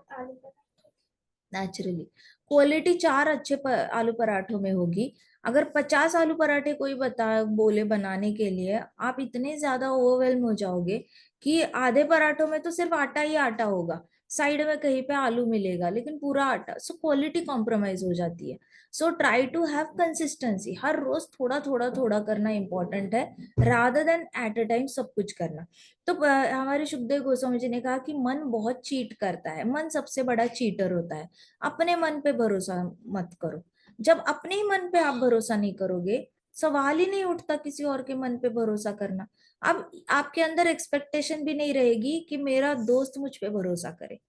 नेचुरली क्वालिटी 4 अच्छे आलू पराठों में होगी। अगर 50 आलू पराठे कोई बता बोले बनाने के लिए, आप इतने ज्यादा ओवरवेल्म हो जाओगे कि आधे पराठों में तो सिर्फ आटा ही आटा होगा, साइड में कहीं पे आलू मिलेगा लेकिन पूरा आटा। सो क्वालिटी कॉम्प्रोमाइज हो जाती है। So try to have consistency, हर रोज थोड़ा थोड़ा थोड़ा करना इंपॉर्टेंट है, rather than at a time सब कुछ करना। तो हमारे सुखदेव गोस्वामी जी ने कहा कि मन बहुत चीट करता है, मन सबसे बड़ा चीटर होता है। अपने मन पे भरोसा मत करो। जब अपने ही मन पे आप भरोसा नहीं करोगे, सवाल ही नहीं उठता किसी और के मन पे भरोसा करना। अब आपके अंदर एक्सपेक्टेशन भी नहीं रहेगी कि मेरा दोस्त मुझ पे भरोसा करे,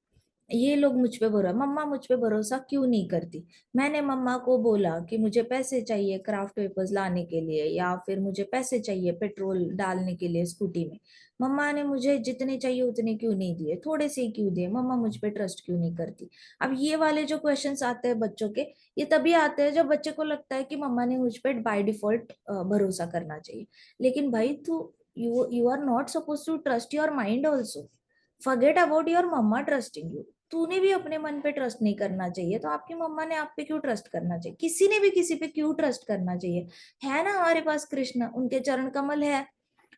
ये लोग मुझ पे भरोसा, मम्मा मुझ पे भरोसा क्यों नहीं करती। मैंने मम्मा को बोला कि मुझे पैसे चाहिए क्राफ्ट पेपर्स लाने के लिए, या फिर मुझे पैसे चाहिए पेट्रोल डालने के लिए स्कूटी में, मम्मा ने मुझे जितने चाहिए उतने क्यों नहीं दिए, थोड़े से ही क्यों दिए, मम्मा मुझ पे ट्रस्ट क्यों नहीं करती। अब ये वाले जो क्वेश्चंस आते हैं बच्चों के, ये तभी आते हैं जब बच्चे को लगता है कि मम्मा ने मुझ पे बाय डिफॉल्ट भरोसा करना चाहिए। लेकिन भाई तू, you are not suppose to trust your mind also. Forget about your mamma trusting you. तूने भी अपने मन पे ट्रस्ट नहीं करना चाहिए, तो आपकी मम्मा ने आप पे क्यों ट्रस्ट करना चाहिए? किसी ने भी किसी पे क्यों ट्रस्ट करना चाहिए? है ना हमारे पास कृष्ण, उनके चरण कमल है,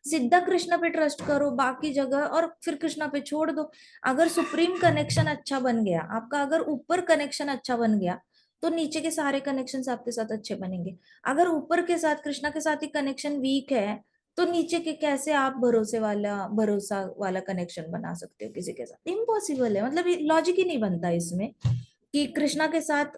सीधा कृष्ण पे ट्रस्ट करो, बाकी जगह और फिर कृष्ण पे छोड़ दो। अगर सुप्रीम कनेक्शन अच्छा बन गया आपका, अगर ऊपर कनेक्शन अच्छा बन गया, तो नीचे के सारे कनेक्शन आपके साथ अच्छे बनेंगे। अगर ऊपर के साथ कृष्णा के साथ ही कनेक्शन वीक है, तो नीचे के कैसे आप भरोसा वाला कनेक्शन बना सकते हो किसी के साथ? इम्पॉसिबल है, मतलब लॉजिक ही नहीं बनता इसमें कि कृष्णा के साथ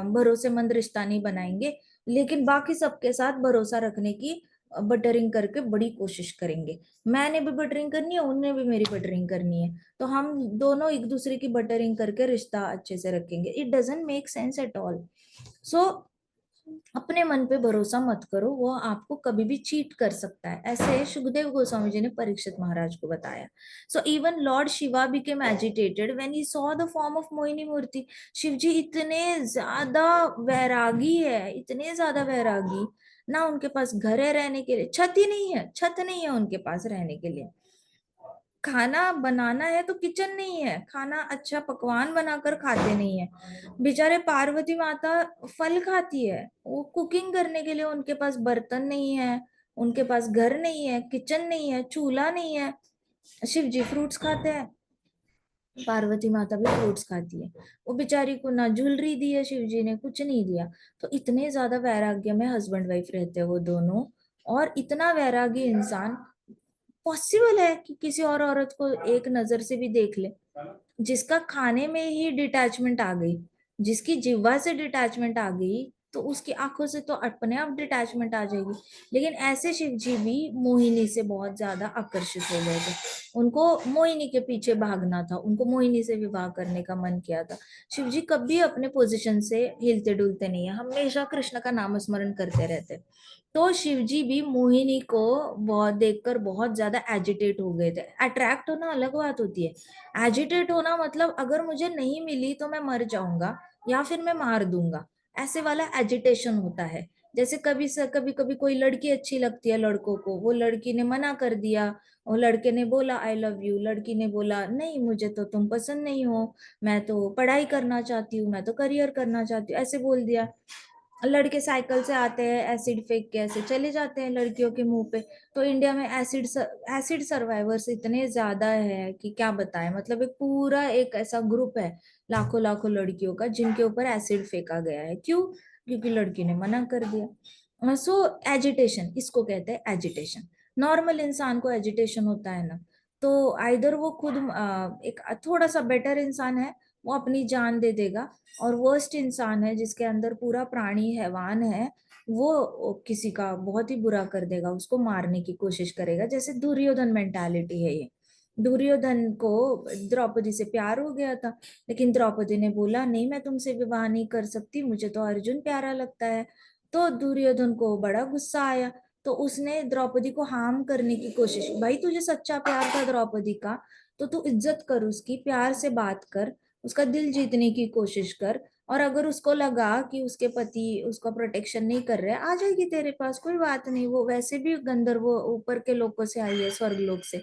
भरोसेमंद रिश्ता नहीं बनाएंगे, लेकिन बाकी सबके साथ भरोसा रखने की बटरिंग करके बड़ी कोशिश करेंगे। मैंने भी बटरिंग करनी है, उन्हें भी मेरी बटरिंग करनी है, तो हम दोनों एक दूसरे की बटरिंग करके रिश्ता अच्छे से रखेंगे। It doesn't make sense at all. So अपने मन पे भरोसा मत करो, वो आपको कभी भी चीट कर सकता है। ऐसे सुखदेव गोस्वामी जी ने परीक्षित महाराज को बताया। So even lord Shiva became agitated when he saw the form of Mohini Murti. Shiv ji इतने ज्यादा वैरागी है, इतने ज्यादा वैरागी, ना उनके पास घर है रहने के लिए, छत ही नहीं है, छत नहीं है उनके पास रहने के लिए। खाना बनाना है तो किचन नहीं है, खाना अच्छा पकवान बनाकर खाते नहीं है। बेचारे पार्वती माता फल खाती है, वो कुकिंग करने के लिए उनके पास बर्तन नहीं है, उनके पास घर नहीं है, किचन नहीं है, चूल्हा नहीं है। शिव जी फ्रूट्स खाते हैं। पार्वती माता भी फ्रूट्स खाती है। वो बेचारी को ना ज्वेलरी दी है शिव जी ने, कुछ नहीं दिया। तो इतने ज्यादा वैराग्य में हस्बैंड वाइफ रहते हैं वो दोनों। और इतना वैरागी इंसान पॉसिबल है कि किसी और औरत को एक नजर से भी देख ले? जिसका खाने में ही डिटैचमेंट आ गई, जिसकी जिह्वा से डिटैचमेंट आ गई, तो उसकी आंखों से तो अपने आप डिटैचमेंट आ जाएगी। लेकिन ऐसे शिव जी भी मोहिनी से बहुत ज्यादा आकर्षित हो गए थे। उनको मोहिनी के पीछे भागना था, उनको मोहिनी से विवाह करने का मन किया था। शिव जी कभी अपने पोजीशन से हिलते डुलते नहीं है, हमेशा कृष्ण का नाम स्मरण करते रहते। तो शिव जी भी मोहिनी को बहुत देखकर बहुत ज्यादा एजिटेट हो गए थे। अट्रैक्ट होना अलग बात होती है, एजिटेट होना मतलब अगर मुझे नहीं मिली तो मैं मर जाऊंगा या फिर मैं मार दूंगा, ऐसे वाला एजिटेशन होता है। जैसे कभी कभी कोई लड़की अच्छी लगती है लड़कों को, वो लड़की ने मना कर दिया, और लड़के ने बोला आई लव यू, लड़की ने बोला नहीं मुझे तो तुम पसंद नहीं हो, मैं तो पढ़ाई करना चाहती हूँ, मैं तो करियर करना चाहती हूँ, ऐसे बोल दिया। लड़के साइकिल से आते हैं, एसिड फेंक के ऐसे चले जाते हैं लड़कियों के मुंह पे। तो इंडिया में एसिड सर्वाइवर्स इतने ज्यादा है कि क्या बताएं, मतलब एक पूरा एक ऐसा ग्रुप है लाखों लाखों लड़कियों का जिनके ऊपर एसिड फेंका गया है। क्यों? क्योंकि लड़की ने मना कर दिया। सो एजिटेशन, इसको कहते हैं एजिटेशन। नॉर्मल इंसान को एजिटेशन होता है ना, तो आइदर वो खुद एक थोड़ा सा बेटर इंसान है, वो अपनी जान दे देगा, और वर्स्ट इंसान है जिसके अंदर पूरा प्राणी हैवान है, वो किसी का बहुत ही बुरा कर देगा, उसको मारने की कोशिश करेगा। जैसे दुर्योधन मेंटालिटी है ये। दुर्योधन को द्रौपदी से प्यार हो गया था, लेकिन द्रौपदी ने बोला नहीं मैं तुमसे विवाह नहीं कर सकती, मुझे तो अर्जुन प्यारा लगता है। तो दुर्योधन को बड़ा गुस्सा आया, तो उसने द्रौपदी को हार्म करने की कोशिश की। भाई तुझे सच्चा प्यार था द्रौपदी का, तो तू इज्जत कर उसकी, प्यार से बात कर, उसका दिल जीतने की कोशिश कर। और अगर उसको लगा कि उसके पति उसका प्रोटेक्शन नहीं कर रहे, आ जाएगी तेरे पास, कोई बात नहीं, वो वैसे भी गंधर्व ऊपर के लोगों से आई है, स्वर्ग लोक से,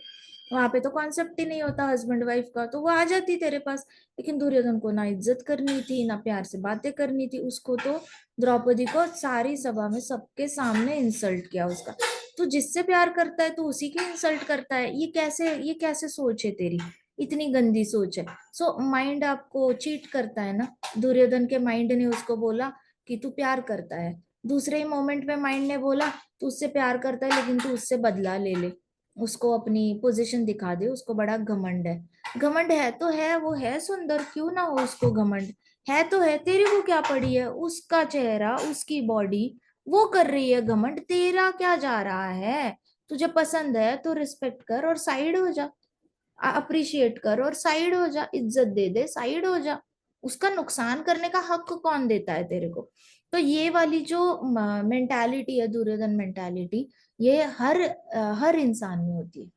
वहां पे तो कॉन्सेप्ट ही नहीं होता हस्बैंड वाइफ का, तो वो आ जाती तेरे पास। लेकिन दुर्योधन को ना इज्जत करनी थी ना प्यार से बातें करनी थी, उसको तो द्रौपदी को सारी सभा में सबके सामने इंसल्ट किया उसका। तू जिससे प्यार करता है तू उसी की इंसल्ट करता है, ये कैसे सोच है तेरी? इतनी गंदी सोच है। सो माइंड आपको चीट करता है ना। दुर्योधन के माइंड ने उसको बोला कि तू प्यार करता है, दूसरे ही मोमेंट में माइंड ने बोला तू उससे प्यार करता है लेकिन तू उससे बदला ले ले, उसको अपनी पोजीशन दिखा दे, उसको बड़ा घमंड है। घमंड है तो है, वो है सुंदर, क्यों ना हो उसको घमंड, है तो है, तेरे को क्या पड़ी है, उसका चेहरा उसकी बॉडी, वो कर रही है घमंड, तेरा क्या जा रहा है? तुझे पसंद है तो रिस्पेक्ट कर और साइड हो जा, अप्रिशिएट कर और साइड हो जा, इज्जत दे दे, साइड हो जा। उसका नुकसान करने का हक कौन देता है तेरे को? तो ये वाली जो मेंटालिटी है, दुर्योधन मेंटालिटी, ये हर इंसान में होती है।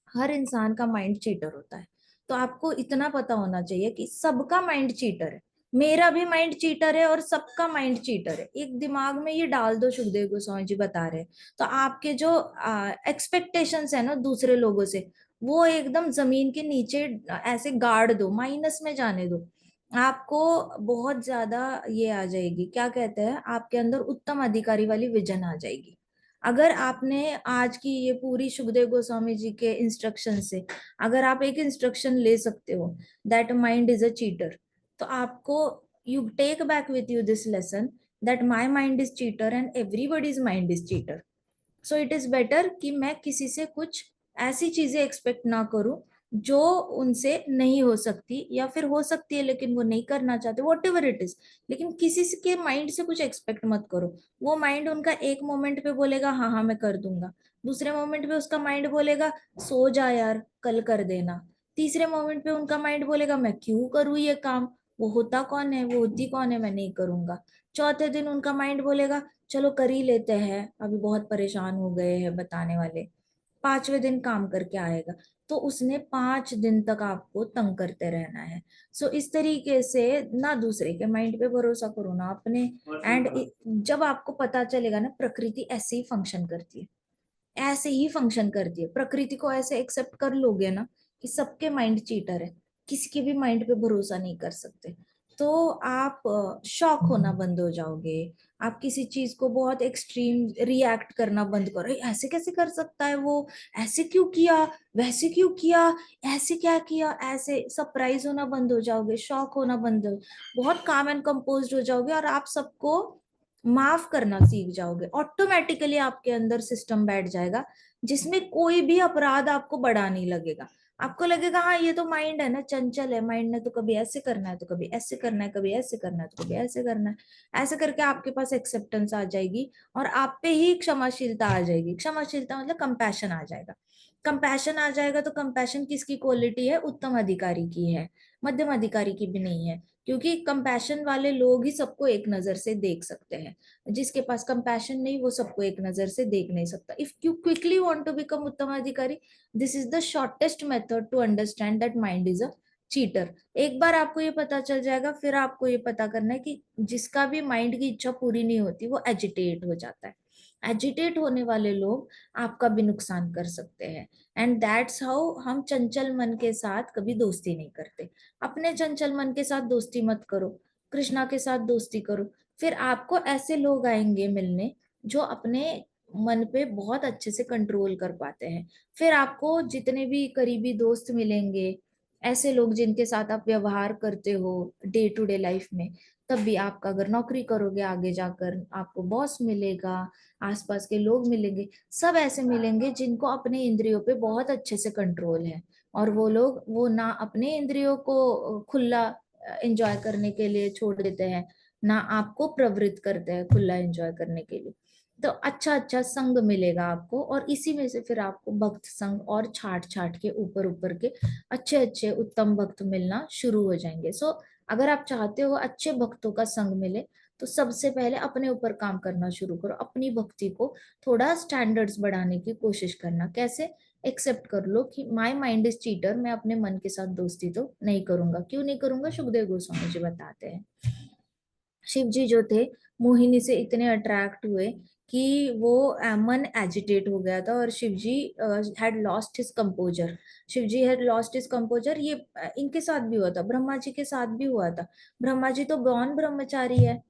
हर इंसान का माइंड चीटर होता है। तो आपको इतना पता होना चाहिए कि सबका माइंड चीटर है, मेरा भी माइंड चीटर है और सबका माइंड चीटर है। एक दिमाग में ये डाल दो, सुखदेव गोस्वामी जी बता रहे हैं। तो आपके जो एक्सपेक्टेशंस है ना दूसरे लोगों से, वो एकदम जमीन के नीचे ऐसे गाड़ दो, माइनस में जाने दो। आपको बहुत ज्यादा ये आ जाएगी, क्या कहते हैं, आपके अंदर उत्तम अधिकारी वाली विजन आ जाएगी। अगर आपने आज की ये पूरी सुखदेव गोस्वामी जी के इंस्ट्रक्शन से अगर आप एक इंस्ट्रक्शन ले सकते हो, that mind is a cheater, तो आपको you take back with you this lesson, that my mind is cheater and everybody's mind is cheater. So it is better कि मैं किसी से कुछ ऐसी चीजें एक्सपेक्ट ना करूं जो उनसे नहीं हो सकती, या फिर हो सकती है लेकिन वो नहीं करना चाहते, वॉट एवर इट इज। लेकिन किसी के माइंड से कुछ एक्सपेक्ट मत करो। वो माइंड उनका एक मोमेंट पे बोलेगा हाँ हाँ मैं कर दूंगा, दूसरे मोमेंट पे उसका माइंड बोलेगा सो जा यार कल कर देना, तीसरे मोमेंट पे उनका माइंड बोलेगा मैं क्यों करूँ ये काम, वो होता कौन है, वो होती कौन है, मैं नहीं करूंगा। चौथे दिन उनका माइंड बोलेगा चलो कर ही लेते हैं, अभी बहुत परेशान हो गए हैं बताने वाले। पांचवें दिन काम करके आएगा। तो उसने 5 दिन तक आपको तंग करते रहना है। सो इस तरीके से ना दूसरे के माइंड पे भरोसा करो ना अपने। एंड जब आपको पता चलेगा ना प्रकृति ऐसे ही फंक्शन करती है, ऐसे ही फंक्शन करती है प्रकृति को, ऐसे एक्सेप्ट कर लोगे ना कि सबके माइंड चीटर है, किसी के भी माइंड पे भरोसा नहीं कर सकते, तो आप शॉक होना बंद हो जाओगे। आप किसी चीज को बहुत एक्सट्रीम रिएक्ट करना बंद करो, "अरे, ऐसे कैसे कर सकता है वो, ऐसे क्यों किया, वैसे क्यों किया, ऐसे क्या किया", ऐसे सरप्राइज होना बंद हो जाओगे, शॉक होना बंद हो, बहुत काम एंड कंपोज्ड हो जाओगे और आप सबको माफ करना सीख जाओगे। ऑटोमेटिकली आपके अंदर सिस्टम बैठ जाएगा जिसमें कोई भी अपराध आपको बड़ा नहीं लगेगा। आपको लगेगा हाँ ये तो माइंड है ना, चंचल है, माइंड ने तो कभी ऐसे करना है, तो कभी ऐसे करना है, कभी ऐसे करना है, तो कभी ऐसे करना है। ऐसे करके आपके पास एक्सेप्टेंस आ जाएगी और आप पे ही क्षमाशीलता आ जाएगी। क्षमाशीलता मतलब कंपैशन आ जाएगा। कंपैशन आ जाएगा तो कंपैशन किसकी क्वालिटी है? उत्तम अधिकारी की है, मध्यम अधिकारी की भी नहीं है। क्योंकि कंपैशन वाले लोग ही सबको एक नजर से देख सकते हैं। जिसके पास कंपैशन नहीं, वो सबको एक नजर से देख नहीं सकता। If you quickly want to become उत्तम अधिकारी, this is the shortest method to understand that mind is a cheater. एक बार आपको ये पता चल जाएगा, फिर आपको ये पता करना है कि जिसका भी माइंड की इच्छा पूरी नहीं होती वो एजिटेट हो जाता है। एजिटेट होने वाले लोग आपका भी नुकसान कर सकते हैं। एंड दैट्स हाउ हम चंचल मन के साथ कभी दोस्ती नहीं करते। अपने चंचल मन के साथ दोस्ती मत करो, कृष्णा के साथ दोस्ती करो। फिर आपको ऐसे लोग आएंगे मिलने जो अपने मन पे बहुत अच्छे से कंट्रोल कर पाते हैं। फिर आपको जितने भी करीबी दोस्त मिलेंगे, ऐसे लोग जिनके साथ आप व्यवहार करते हो डे टू डे लाइफ में, तब भी आपका अगर नौकरी करोगे आगे जाकर आपको बॉस मिलेगा, आसपास के लोग मिलेंगे, सब ऐसे मिलेंगे जिनको अपने इंद्रियों पे बहुत अच्छे से कंट्रोल है। और वो लोग वो ना अपने इंद्रियों को खुला एंजॉय करने के लिए छोड़ देते हैं, ना आपको प्रवृत्त करते हैं खुला एंजॉय करने के लिए। तो अच्छा अच्छा संग मिलेगा आपको और इसी में से फिर आपको भक्त संग और छाट छाट के ऊपर ऊपर के अच्छे अच्छे उत्तम भक्त मिलना शुरू हो जाएंगे। सो अगर आप चाहते हो अच्छे भक्तों का संग मिले, तो सबसे पहले अपने ऊपर काम करना शुरू करो। अपनी भक्ति को थोड़ा स्टैंडर्ड्स बढ़ाने की कोशिश करना। कैसे? एक्सेप्ट कर लो कि माय माइंड इज चीटर, मैं अपने मन के साथ दोस्ती तो नहीं करूंगा। क्यों नहीं करूंगा? सुखदेव गोस्वामी जी बताते हैं। शिव जी जो थे, मोहिनी से इतने अट्रैक्ट हुए कि वो मन एजिटेट हो गया था और Shiv ji had lost his composure. Shiv ji had lost his composure. ये इनके साथ भी हुआ था, ब्रह्मा जी के साथ भी हुआ था। ब्रह्मा जी तो गौन ब्रह्मचारी है।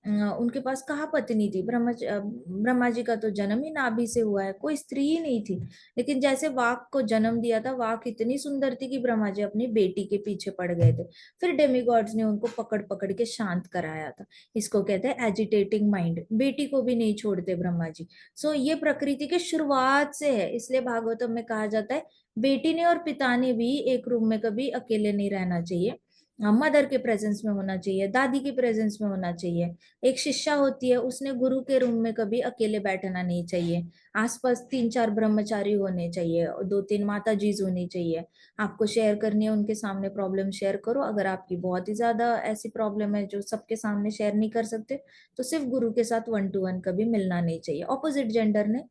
उनके पास कहाँ पत्नी थी? ब्रह्मा जी का तो जन्म ही नाभि से हुआ है, कोई स्त्री ही नहीं थी। लेकिन जैसे वाक को जन्म दिया था, वाक इतनी सुंदर थी कि ब्रह्मा जी अपनी बेटी के पीछे पड़ गए थे। फिर डेमिगॉड्स ने उनको पकड़ पकड़ के शांत कराया था। इसको कहते हैं एजिटेटिंग माइंड। बेटी को भी नहीं छोड़ते ब्रह्मा जी। सो ये प्रकृति के शुरुआत से है, इसलिए भागवतम में कहा जाता है बेटी ने और पिता ने भी एक रूम में कभी अकेले नहीं रहना चाहिए। मदर के प्रेजेंस में होना चाहिए, दादी के प्रेजेंस में होना चाहिए। एक शिष्या होती है, उसने गुरु के रूम में कभी अकेले बैठना नहीं चाहिए। आसपास 3-4 ब्रह्मचारी होने चाहिए और 2-3 माता जीज होनी चाहिए। आपको शेयर करनी है उनके सामने प्रॉब्लम, शेयर करो। अगर आपकी बहुत ही ज्यादा ऐसी प्रॉब्लम है जो सबके सामने शेयर नहीं कर सकते, तो सिर्फ गुरु के साथ 1-to-1 कभी मिलना नहीं चाहिए। ऑपोजिट जेंडर ने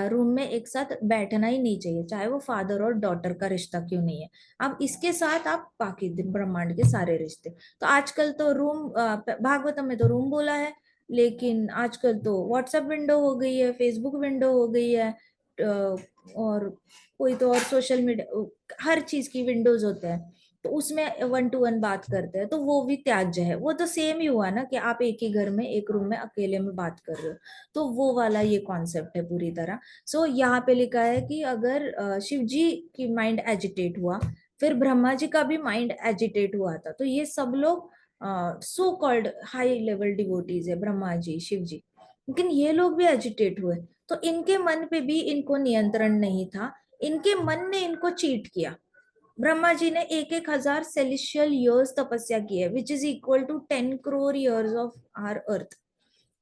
रूम में एक साथ बैठना ही नहीं चाहिए, चाहे वो फादर और डॉटर का रिश्ता क्यों नहीं है। अब इसके साथ आप बाकी ब्रह्मांड के सारे रिश्ते। तो आजकल तो रूम, भागवतम में तो रूम बोला है, लेकिन आजकल तो व्हाट्सएप विंडो हो गई है, फेसबुक विंडो हो गई है, और कोई तो और सोशल मीडिया, हर चीज की विंडोज होते हैं। तो उसमें 1-to-1 बात करते हैं, तो वो भी त्याज्य है। वो तो सेम ही हुआ ना कि आप एक ही घर में एक रूम में अकेले में बात कर रहे हो। तो वो वाला ये कॉन्सेप्ट है पूरी तरह। सो यहाँ पे लिखा है कि अगर शिव जी की माइंड एजिटेट हुआ, फिर ब्रह्मा जी का भी माइंड एजिटेट हुआ था, तो ये सब लोग so called high level devotees है, ब्रह्मा जी, शिव जी। लेकिन ये लोग भी एजिटेट हुए, तो इनके मन पे भी इनको नियंत्रण नहीं था। इनके मन ने इनको चीट किया। ब्रह्मा जी ने 1,000 सेलिशियल ईयर्स तपस्या की है, which is equal to 10 crore years of our earth.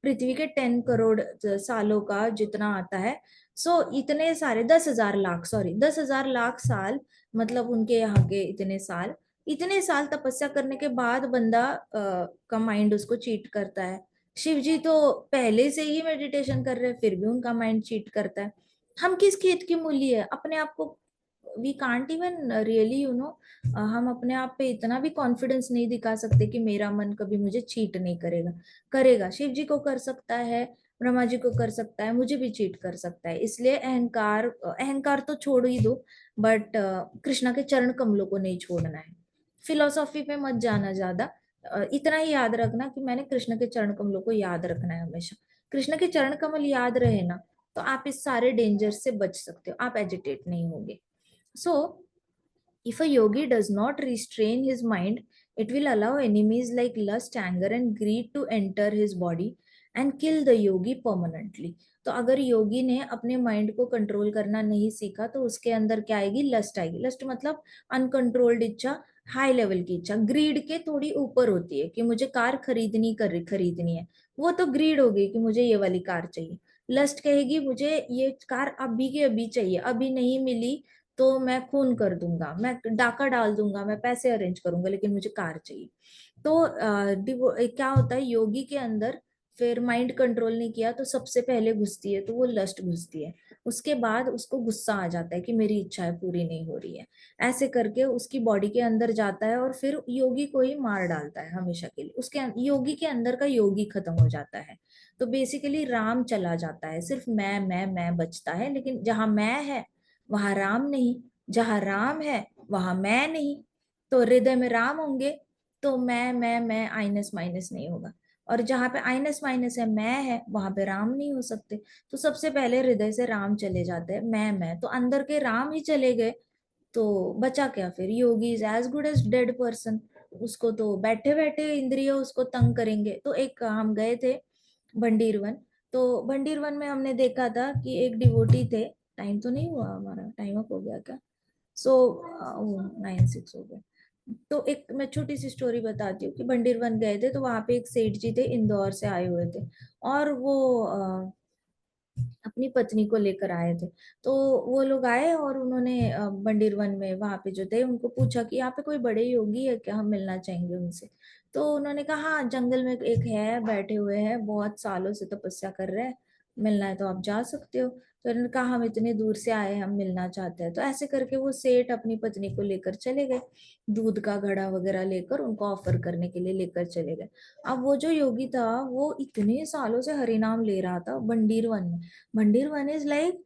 पृथ्वी के 10 करोड़ सालों का जितना आता है। सो इतने सारे 10,000 लाख, सॉरी 10,000 लाख साल, मतलब उनके यहाँ के इतने साल, इतने साल तपस्या करने के बाद बंदा का माइंड उसको चीट करता है। शिव जी तो पहले से ही मेडिटेशन कर रहे हैं, फिर भी उनका माइंड चीट करता है। हम किस खेत की मूली है? अपने आप को वी कांट इवन रियली हम अपने आप पे इतना भी कॉन्फिडेंस नहीं दिखा सकते कि मेरा मन कभी मुझे चीट नहीं करेगा। करेगा, शिव जी को कर सकता है, ब्रह्मा जी को कर सकता है, मुझे भी चीट कर सकता है। इसलिए अहंकार, अहंकार तो छोड़ ही दो, बट कृष्णा के चरण कमलों को नहीं छोड़ना है। फिलोसॉफी पे मत जाना ज्यादा, इतना ही याद रखना कि मैंने कृष्ण के चरण कमलों को याद रखना है हमेशा। कृष्ण के चरण कमल याद रहे ना, तो आप इस सारे डेंजर से बच सकते हो, आप एजिटेट नहीं होगे। सो if a yogi does not restrain his mind, it will allow enemies like lust, anger, and greed to enter his body and kill the yogi permanently. तो अगर योगी ने अपने माइंड को कंट्रोल करना नहीं सीखा तो उसके अंदर क्या आएगी, लस्ट आएगी। लस्ट मतलब अनकंट्रोल्ड इच्छा, हाई लेवल की इच्छा, ग्रीड के थोड़ी ऊपर होती है कि मुझे कार खरीदनी है, वो तो ग्रीड होगी कि मुझे ये वाली कार चाहिए। लस्ट कहेगी मुझे ये कार अभी के अभी चाहिए, अभी नहीं मिली तो मैं खून कर दूंगा, मैं डाका डाल दूंगा, मैं पैसे अरेंज करूंगा, लेकिन मुझे कार चाहिए। तो क्या होता है योगी के अंदर, फिर माइंड कंट्रोल नहीं किया तो सबसे पहले घुसती है तो वो लस्ट घुसती है। उसके बाद उसको गुस्सा आ जाता है कि मेरी इच्छाएं पूरी नहीं हो रही है, ऐसे करके उसकी बॉडी के अंदर जाता है और फिर योगी को ही मार डालता है हमेशा के लिए। योगी के अंदर का योगी खत्म हो जाता है। तो बेसिकली राम चला जाता है, सिर्फ मैं बचता है, लेकिन जहां मैं है वहां राम नहीं, जहां राम है वहां मैं नहीं। तो हृदय में राम होंगे तो मैं आइनस माइनस नहीं होगा, और जहां पे आइनस माइनस है मैं है वहां पे राम नहीं हो सकते। तो सबसे पहले हृदय से राम चले जाते हैं, मैं तो अंदर के राम ही चले गए, तो बचा क्या फिर। Yogi is as good as dead person, उसको तो बैठे बैठे इंद्रिय उसको तंग करेंगे। तो एक हम गए थे भंडीरवन, तो भंडीरवन में हमने देखा था कि एक डिवोटी थे। टाइम तो नहीं हुआ, हमारा टाइम अप हो गया क्या? सो 9:06 हो गया। तो एक मैं छोटी सी स्टोरी बताती हूँ कि भंडीरवन गए थे तो वहां पे एक सेठ जी थे, इंदौर से आए हुए थे, और वो अपनी पत्नी को लेकर आए थे। तो वो लोग आए और उन्होंने बंडीरवन में वहां पे जो थे उनको पूछा कि यहाँ पे कोई बड़े योगी है क्या, हम मिलना चाहेंगे उनसे। तो उन्होंने कहा हाँ, जंगल में एक है, बैठे हुए हैं, बहुत सालों से तपस्या कर रहे हैं, मिलना है तो आप जा सकते हो। तो उन्होंने कहा हम इतनी दूर से आए, हम मिलना चाहते हैं। तो ऐसे करके वो सेठ अपनी पत्नी को लेकर चले गए, दूध का घड़ा वगैरह लेकर उनको ऑफर करने के लिए लेकर चले गए। अब वो जो योगी था वो इतने सालों से हरिनाम ले रहा था बंडीरवन में। मंदिर is like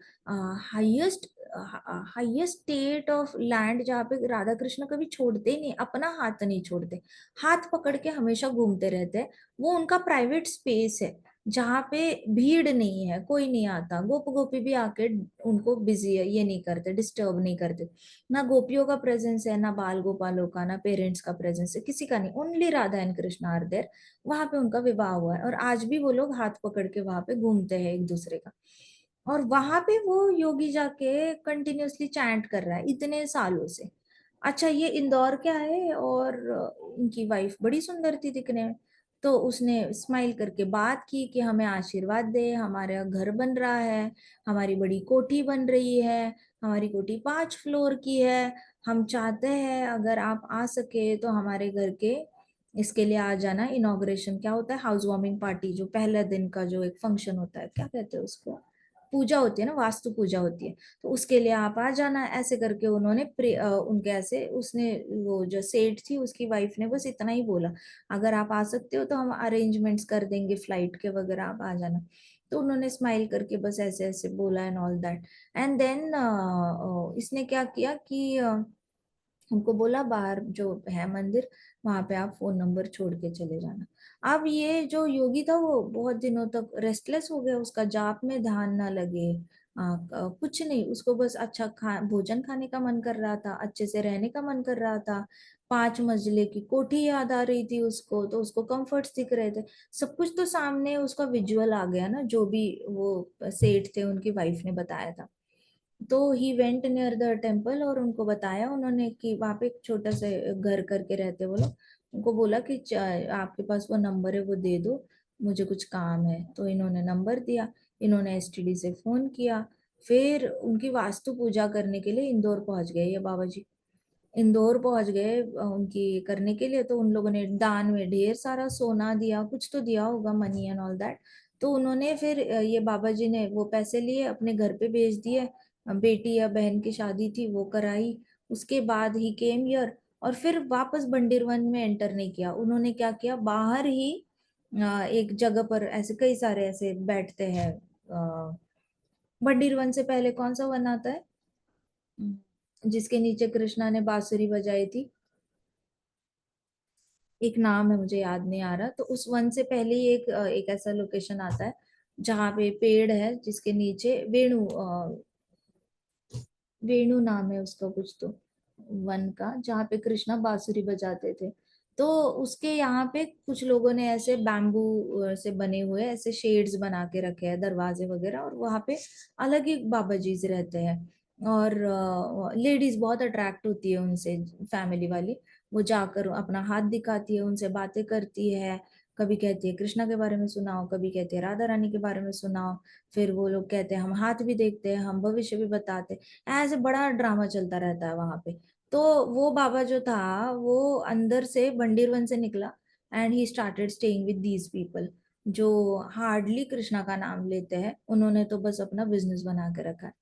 highest highest state of land, जहाँ पे राधा कृष्ण कभी छोड़ते ही नहीं, अपना हाथ नहीं छोड़ते, हाथ पकड़ के हमेशा घूमते रहते हैं। वो उनका प्राइवेट स्पेस है जहाँ पे भीड़ नहीं है, कोई नहीं आता, गोप गोपी भी आके उनको बिजी है ये नहीं करते, डिस्टर्ब नहीं करते। ना गोपियों का प्रेजेंस है, ना बाल गोपालों का, ना पेरेंट्स का प्रेजेंस है, किसी का नहीं, only Radha and Krishna are there. वहां पे उनका विवाह हुआ है और आज भी वो लोग हाथ पकड़ के वहां पे घूमते हैं एक दूसरे का। और वहां पे वो योगी जाके कंटिन्यूअसली चैंट कर रहा है इतने सालों से। अच्छा, ये इंदौर क्या है, और इनकी वाइफ बड़ी सुंदर थी दिखने में। तो उसने स्माइल करके बात की कि हमें आशीर्वाद दे, हमारा घर बन रहा है, हमारी बड़ी कोठी बन रही है, हमारी कोठी 5 फ्लोर की है, हम चाहते हैं अगर आप आ सके तो हमारे घर के इसके लिए आ जाना। इनॉग्रेशन क्या होता है, हाउस वार्मिंग पार्टी, जो पहले दिन का जो एक फंक्शन होता है, क्या कहते हैं उसको, पूजा होती है ना, वास्तु पूजा होती है, तो उसके लिए आप आ जाना। ऐसे करके उन्होंने उनके ऐसे, उसने वो जो सेठ थी उसकी वाइफ ने बस इतना ही बोला, अगर आप आ सकते हो तो हम अरेंजमेंट्स कर देंगे फ्लाइट के वगैरह, आप आ जाना। तो उन्होंने स्माइल करके बस ऐसे ऐसे बोला and all that. And then इसने क्या किया कि उनको बोला बाहर जो है मंदिर, वहां पे आप फोन नंबर छोड़ के चले जाना। अब ये जो योगी था वो बहुत दिनों तक रेस्टलेस हो गया, उसका जाप में ध्यान ना लगे, कुछ नहीं, उसको बस अच्छा भोजन खाने का मन कर रहा था, अच्छे से रहने का मन कर रहा था, 5 मंजिले की कोठी याद आ रही थी उसको, तो उसको कंफर्ट्स दिख रहे थे, सब कुछ तो सामने उसका विजुअल आ गया ना, जो भी वो सेठ थे उनकी वाइफ ने बताया था। तो he went near the temple और उनको बताया उन्होंने कि वहां पे एक छोटा सा घर करके रहते वो लोग। उनको बोला कि आपके पास वो नंबर है वो दे दो, मुझे कुछ काम है। तो इन्होंने नंबर दिया, इन्होंने एसटीडी से फोन किया, फिर उनकी वास्तु पूजा करने के लिए इंदौर पहुंच गए ये बाबा जी। इंदौर पहुंच गए उनकी करने के लिए। तो उन लोगों ने दान में ढेर सारा सोना दिया, कुछ तो दिया होगा, मनी एंड ऑल दैट। तो उन्होंने फिर ये बाबा जी ने वो पैसे लिए अपने घर पे भेज दिए, बेटी या बहन की शादी थी वो कराई, उसके बाद ही केम हियर। और फिर वापस बंडीरवन में एंटर नहीं किया उन्होंने, क्या किया, बाहर ही एक जगह पर ऐसे कई सारे ऐसे बैठते हैं। बंडीरवन से पहले कौन सा वन आता है, जिसके नीचे कृष्णा ने बांसुरी बजाई थी, एक नाम है, मुझे याद नहीं आ रहा। तो उस वन से पहले ही एक ऐसा लोकेशन आता है जहाँ पे पेड़ है जिसके नीचे वेणु नाम है उसका कुछ तो, वन का, जहाँ पे कृष्णा बांसुरी बजाते थे। तो उसके यहाँ पे कुछ लोगों ने ऐसे बैम्बू से बने हुए ऐसे शेड्स बना के रखे हैं, दरवाजे वगैरह, और वहाँ पे अलग ही बाबा जी रहते हैं। और लेडीज बहुत अट्रैक्ट होती है उनसे, फैमिली वाली। वो जाकर अपना हाथ दिखाती है, उनसे बातें करती है। कभी कहती है कृष्णा के बारे में सुनाओ, कभी कहती है राधा रानी के बारे में सुनाओ। फिर वो लोग कहते हैं हम हाथ भी देखते हैं, हम भविष्य भी बताते हैं। ऐसे बड़ा ड्रामा चलता रहता है वहां पे। तो वो बाबा जो था वो अंदर से बंडीरवन से निकला, and he started staying with these people जो हार्डली कृष्णा का नाम लेते हैं। उन्होंने तो बस अपना बिजनेस बना के रखा है,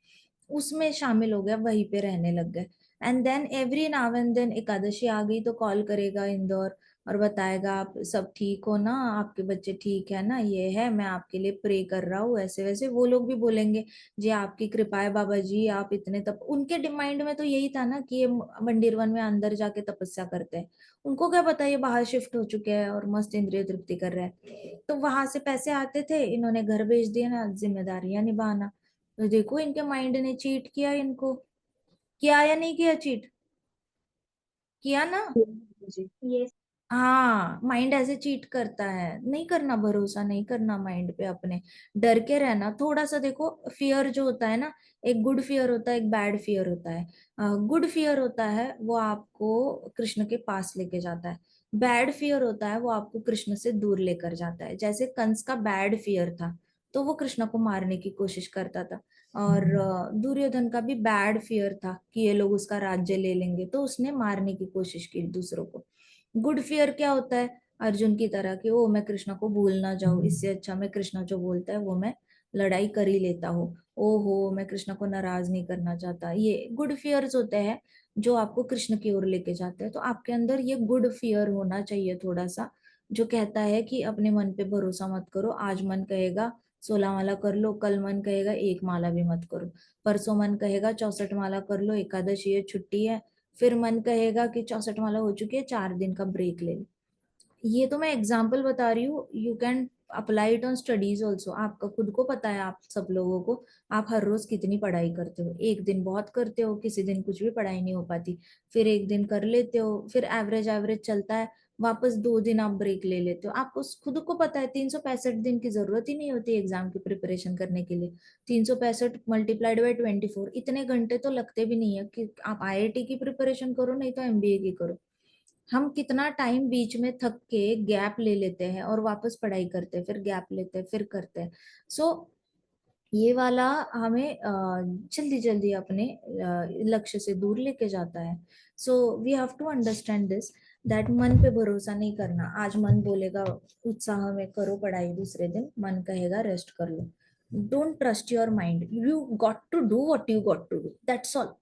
उसमें शामिल हो गया, वहीं पे रहने लग गए। And then every now and then Ekadashi आ गई तो कॉल करेगा इंदौर और बताएगा आप सब ठीक हो ना, आपके बच्चे ठीक है ना, ये है, मैं आपके लिए प्रे कर रहा हूँ, ऐसे वैसे। वो लोग भी बोलेंगे जी आपकी कृपा है बाबा जी, आप इतने तप, उनके माइंड में तो यही था ना कि ये मंदिरवन में अंदर जाके तपस्या करते हैं। उनको क्या पता ये बाहर शिफ्ट हो चुके हैं और मस्त इंद्रिय तृप्ति कर रहे हैं। तो वहां से पैसे आते थे, इन्होंने घर भेज दिया ना, जिम्मेदारियां निभाना। तो देखो इनके माइंड ने चीट किया इनको, किया या नहीं किया चीट, किया ना। जी ये हाँ, माइंड ऐसे चीट करता है, नहीं करना भरोसा, नहीं करना माइंड पे अपने, डर के रहना थोड़ा सा। देखो फियर जो होता है ना, एक गुड फियर होता है, एक बैड फियर होता है। गुड फियर होता है वो आपको कृष्ण के पास लेके जाता है, बैड फियर होता है वो आपको कृष्ण से दूर लेकर जाता है। जैसे कंस का बैड फियर था, तो वो कृष्ण को मारने की कोशिश करता था। और दुर्योधन का भी बैड फियर था कि ये लोग उसका राज्य ले लेंगे, तो उसने मारने की कोशिश की दूसरों को। गुड फियर क्या होता है, अर्जुन की तरह कि ओ मैं कृष्णा को भूल ना जाऊं, इससे अच्छा मैं कृष्णा जो बोलता है वो मैं लड़ाई कर ही लेता हूँ। ओहो मैं कृष्णा को नाराज नहीं करना चाहता। ये गुड फियर्स होते हैं जो आपको कृष्ण की ओर लेके जाते हैं। तो आपके अंदर ये गुड फियर होना चाहिए थोड़ा सा, जो कहता है कि अपने मन पे भरोसा मत करो। आज मन कहेगा 16 माला कर लो, कल मन कहेगा एक माला भी मत करो, परसों मन कहेगा 64 माला कर लो, एकादशी है छुट्टी है, फिर मन कहेगा कि 64 माला हो चुकी है 4 दिन का ब्रेक ले लो। ये तो मैं एग्जाम्पल बता रही हूँ, you can apply it on studies also. आपका खुद को पता है, आप सब लोगों को, आप हर रोज कितनी पढ़ाई करते हो। एक दिन बहुत करते हो, किसी दिन कुछ भी पढ़ाई नहीं हो पाती, फिर एक दिन कर लेते हो, फिर एवरेज एवरेज चलता है, वापस 2 दिन आप ब्रेक ले लेते हो। आपको खुद को पता है 365 दिन की जरूरत ही नहीं होती एग्जाम की प्रिपरेशन करने के लिए। 365 मल्टीप्लाइड बाई 24, इतने घंटे तो लगते भी नहीं है कि आप आईआईटी की प्रिपरेशन करो, नहीं तो एमबीए की करो। हम कितना टाइम बीच में थक के गैप ले लेते हैं और वापस पढ़ाई करते हैं, फिर गैप लेते हैं, फिर करते हैं। सो ये वाला हमें जल्दी जल्दी अपने लक्ष्य से दूर लेके जाता है। So we have to understand this, that मन पे भरोसा नहीं करना। आज मन बोलेगा उत्साह में करो पढ़ाई, दूसरे दिन मन कहेगा रेस्ट कर लो। Don't trust your mind, you got to do what you got to do, that's all.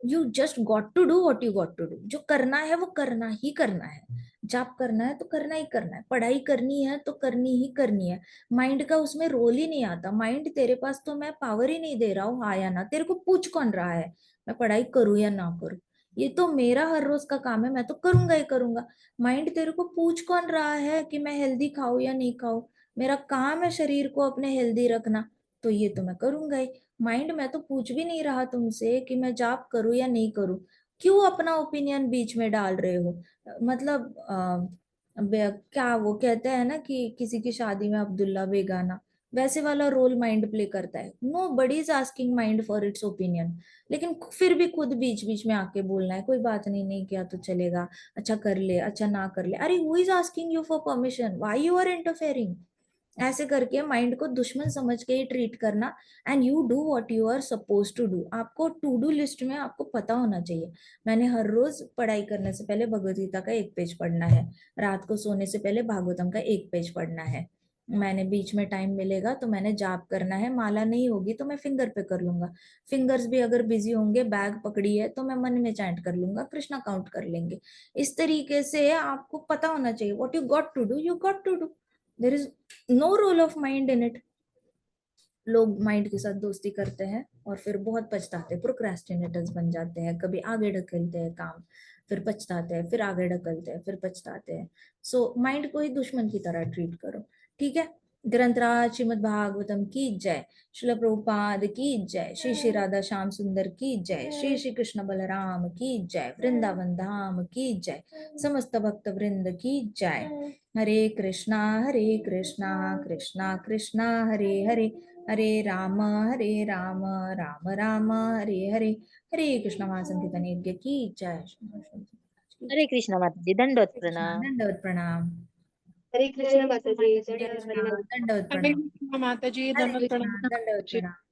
You just got to do what you got to do. जो करना है वो करना ही करना है। जॉब करना है तो करना ही करना है, पढ़ाई करनी है तो करनी ही करनी है। माइंड का उसमें रोल ही नहीं आता। माइंड तेरे पास तो मैं पावर ही नहीं दे रहा हूँ हाँ या ना, तेरे को पूछ कौन रहा है मैं पढ़ाई करूँ या ना करूँ। ये तो मेरा हर रोज का काम है, मैं तो करूंगा ही करूंगा। माइंड तेरे को पूछ कौन रहा है कि मैं हेल्दी खाऊं या नहीं खाऊं। मेरा काम है शरीर को अपने हेल्दी रखना, तो ये तो मैं करूंगा ही। माइंड मैं तो पूछ भी नहीं रहा तुमसे कि मैं जॉब करूं या नहीं करूं। क्यों अपना ओपिनियन बीच में डाल रहे हो। मतलब क्या वो कहते हैं ना कि किसी की शादी में अब्दुल्ला बेगाना, वैसे वाला रोल माइंड प्ले करता है। Nobody is asking mind for its opinion, लेकिन फिर भी खुद बीच बीच में आके बोलना है कोई बात नहीं, नहीं किया तो चलेगा, अच्छा कर ले, अच्छा ना कर ले। अरे who is asking you for permission, why you are interfering. ऐसे करके माइंड को दुश्मन समझ के ही ट्रीट करना। And you do what you are suppose to do. आपको टू डू लिस्ट में आपको पता होना चाहिए, मैंने हर रोज पढ़ाई करने से पहले भगवत गीता का 1 पेज पढ़ना है, रात को सोने से पहले भागवतम का 1 पेज पढ़ना है, मैंने बीच में टाइम मिलेगा तो मैंने जाप करना है, माला नहीं होगी तो मैं फिंगर पे कर लूंगा, फिंगर्स भी अगर बिजी होंगे, बैग पकड़ी है तो मैं मन में चैंट कर लूंगा, कृष्णा काउंट कर लेंगे। इस तरीके से आपको पता होना चाहिए what you got to do, you got to do. There is no role of mind in it. लोग माइंड के साथ दोस्ती करते हैं और फिर बहुत पछताते हैं, प्रोक्रेस्टिनेटर्स बन जाते हैं, कभी आगे ढकेलते हैं काम, फिर पछताते हैं, फिर आगे ढकलते हैं, फिर पछताते हैं। सो माइंड को ही दुश्मन की तरह ट्रीट करो, ठीक है। ग्रंथराज श्रीमद् भागवतम की जय, श्रील प्रभुपाद की जय, श्री श्री राधा श्याम सुंदर की जय, श्री श्री कृष्ण बलराम की जय, वृंदावन धाम की जय, समस्त भक्त वृंद की जय। हरे कृष्णा कृष्णा कृष्णा हरे हरे, हरे राम राम राम हरे हरे, हरे कृष्ण महासंकीर्तन यज्ञ की जय। हरे कृष्णा माता जी, दंडवत कृष्णा प्रणाम। दंडवत प्रणाम। हरे कृष्ण माता जी, हरे दंडवत कृष्णा प्रणाम। दंडवत हरे प्रणाम। कृष्णा माता जी, हरे दंडवत कृष्णा प्रणाम। दंडवत प्रणाम।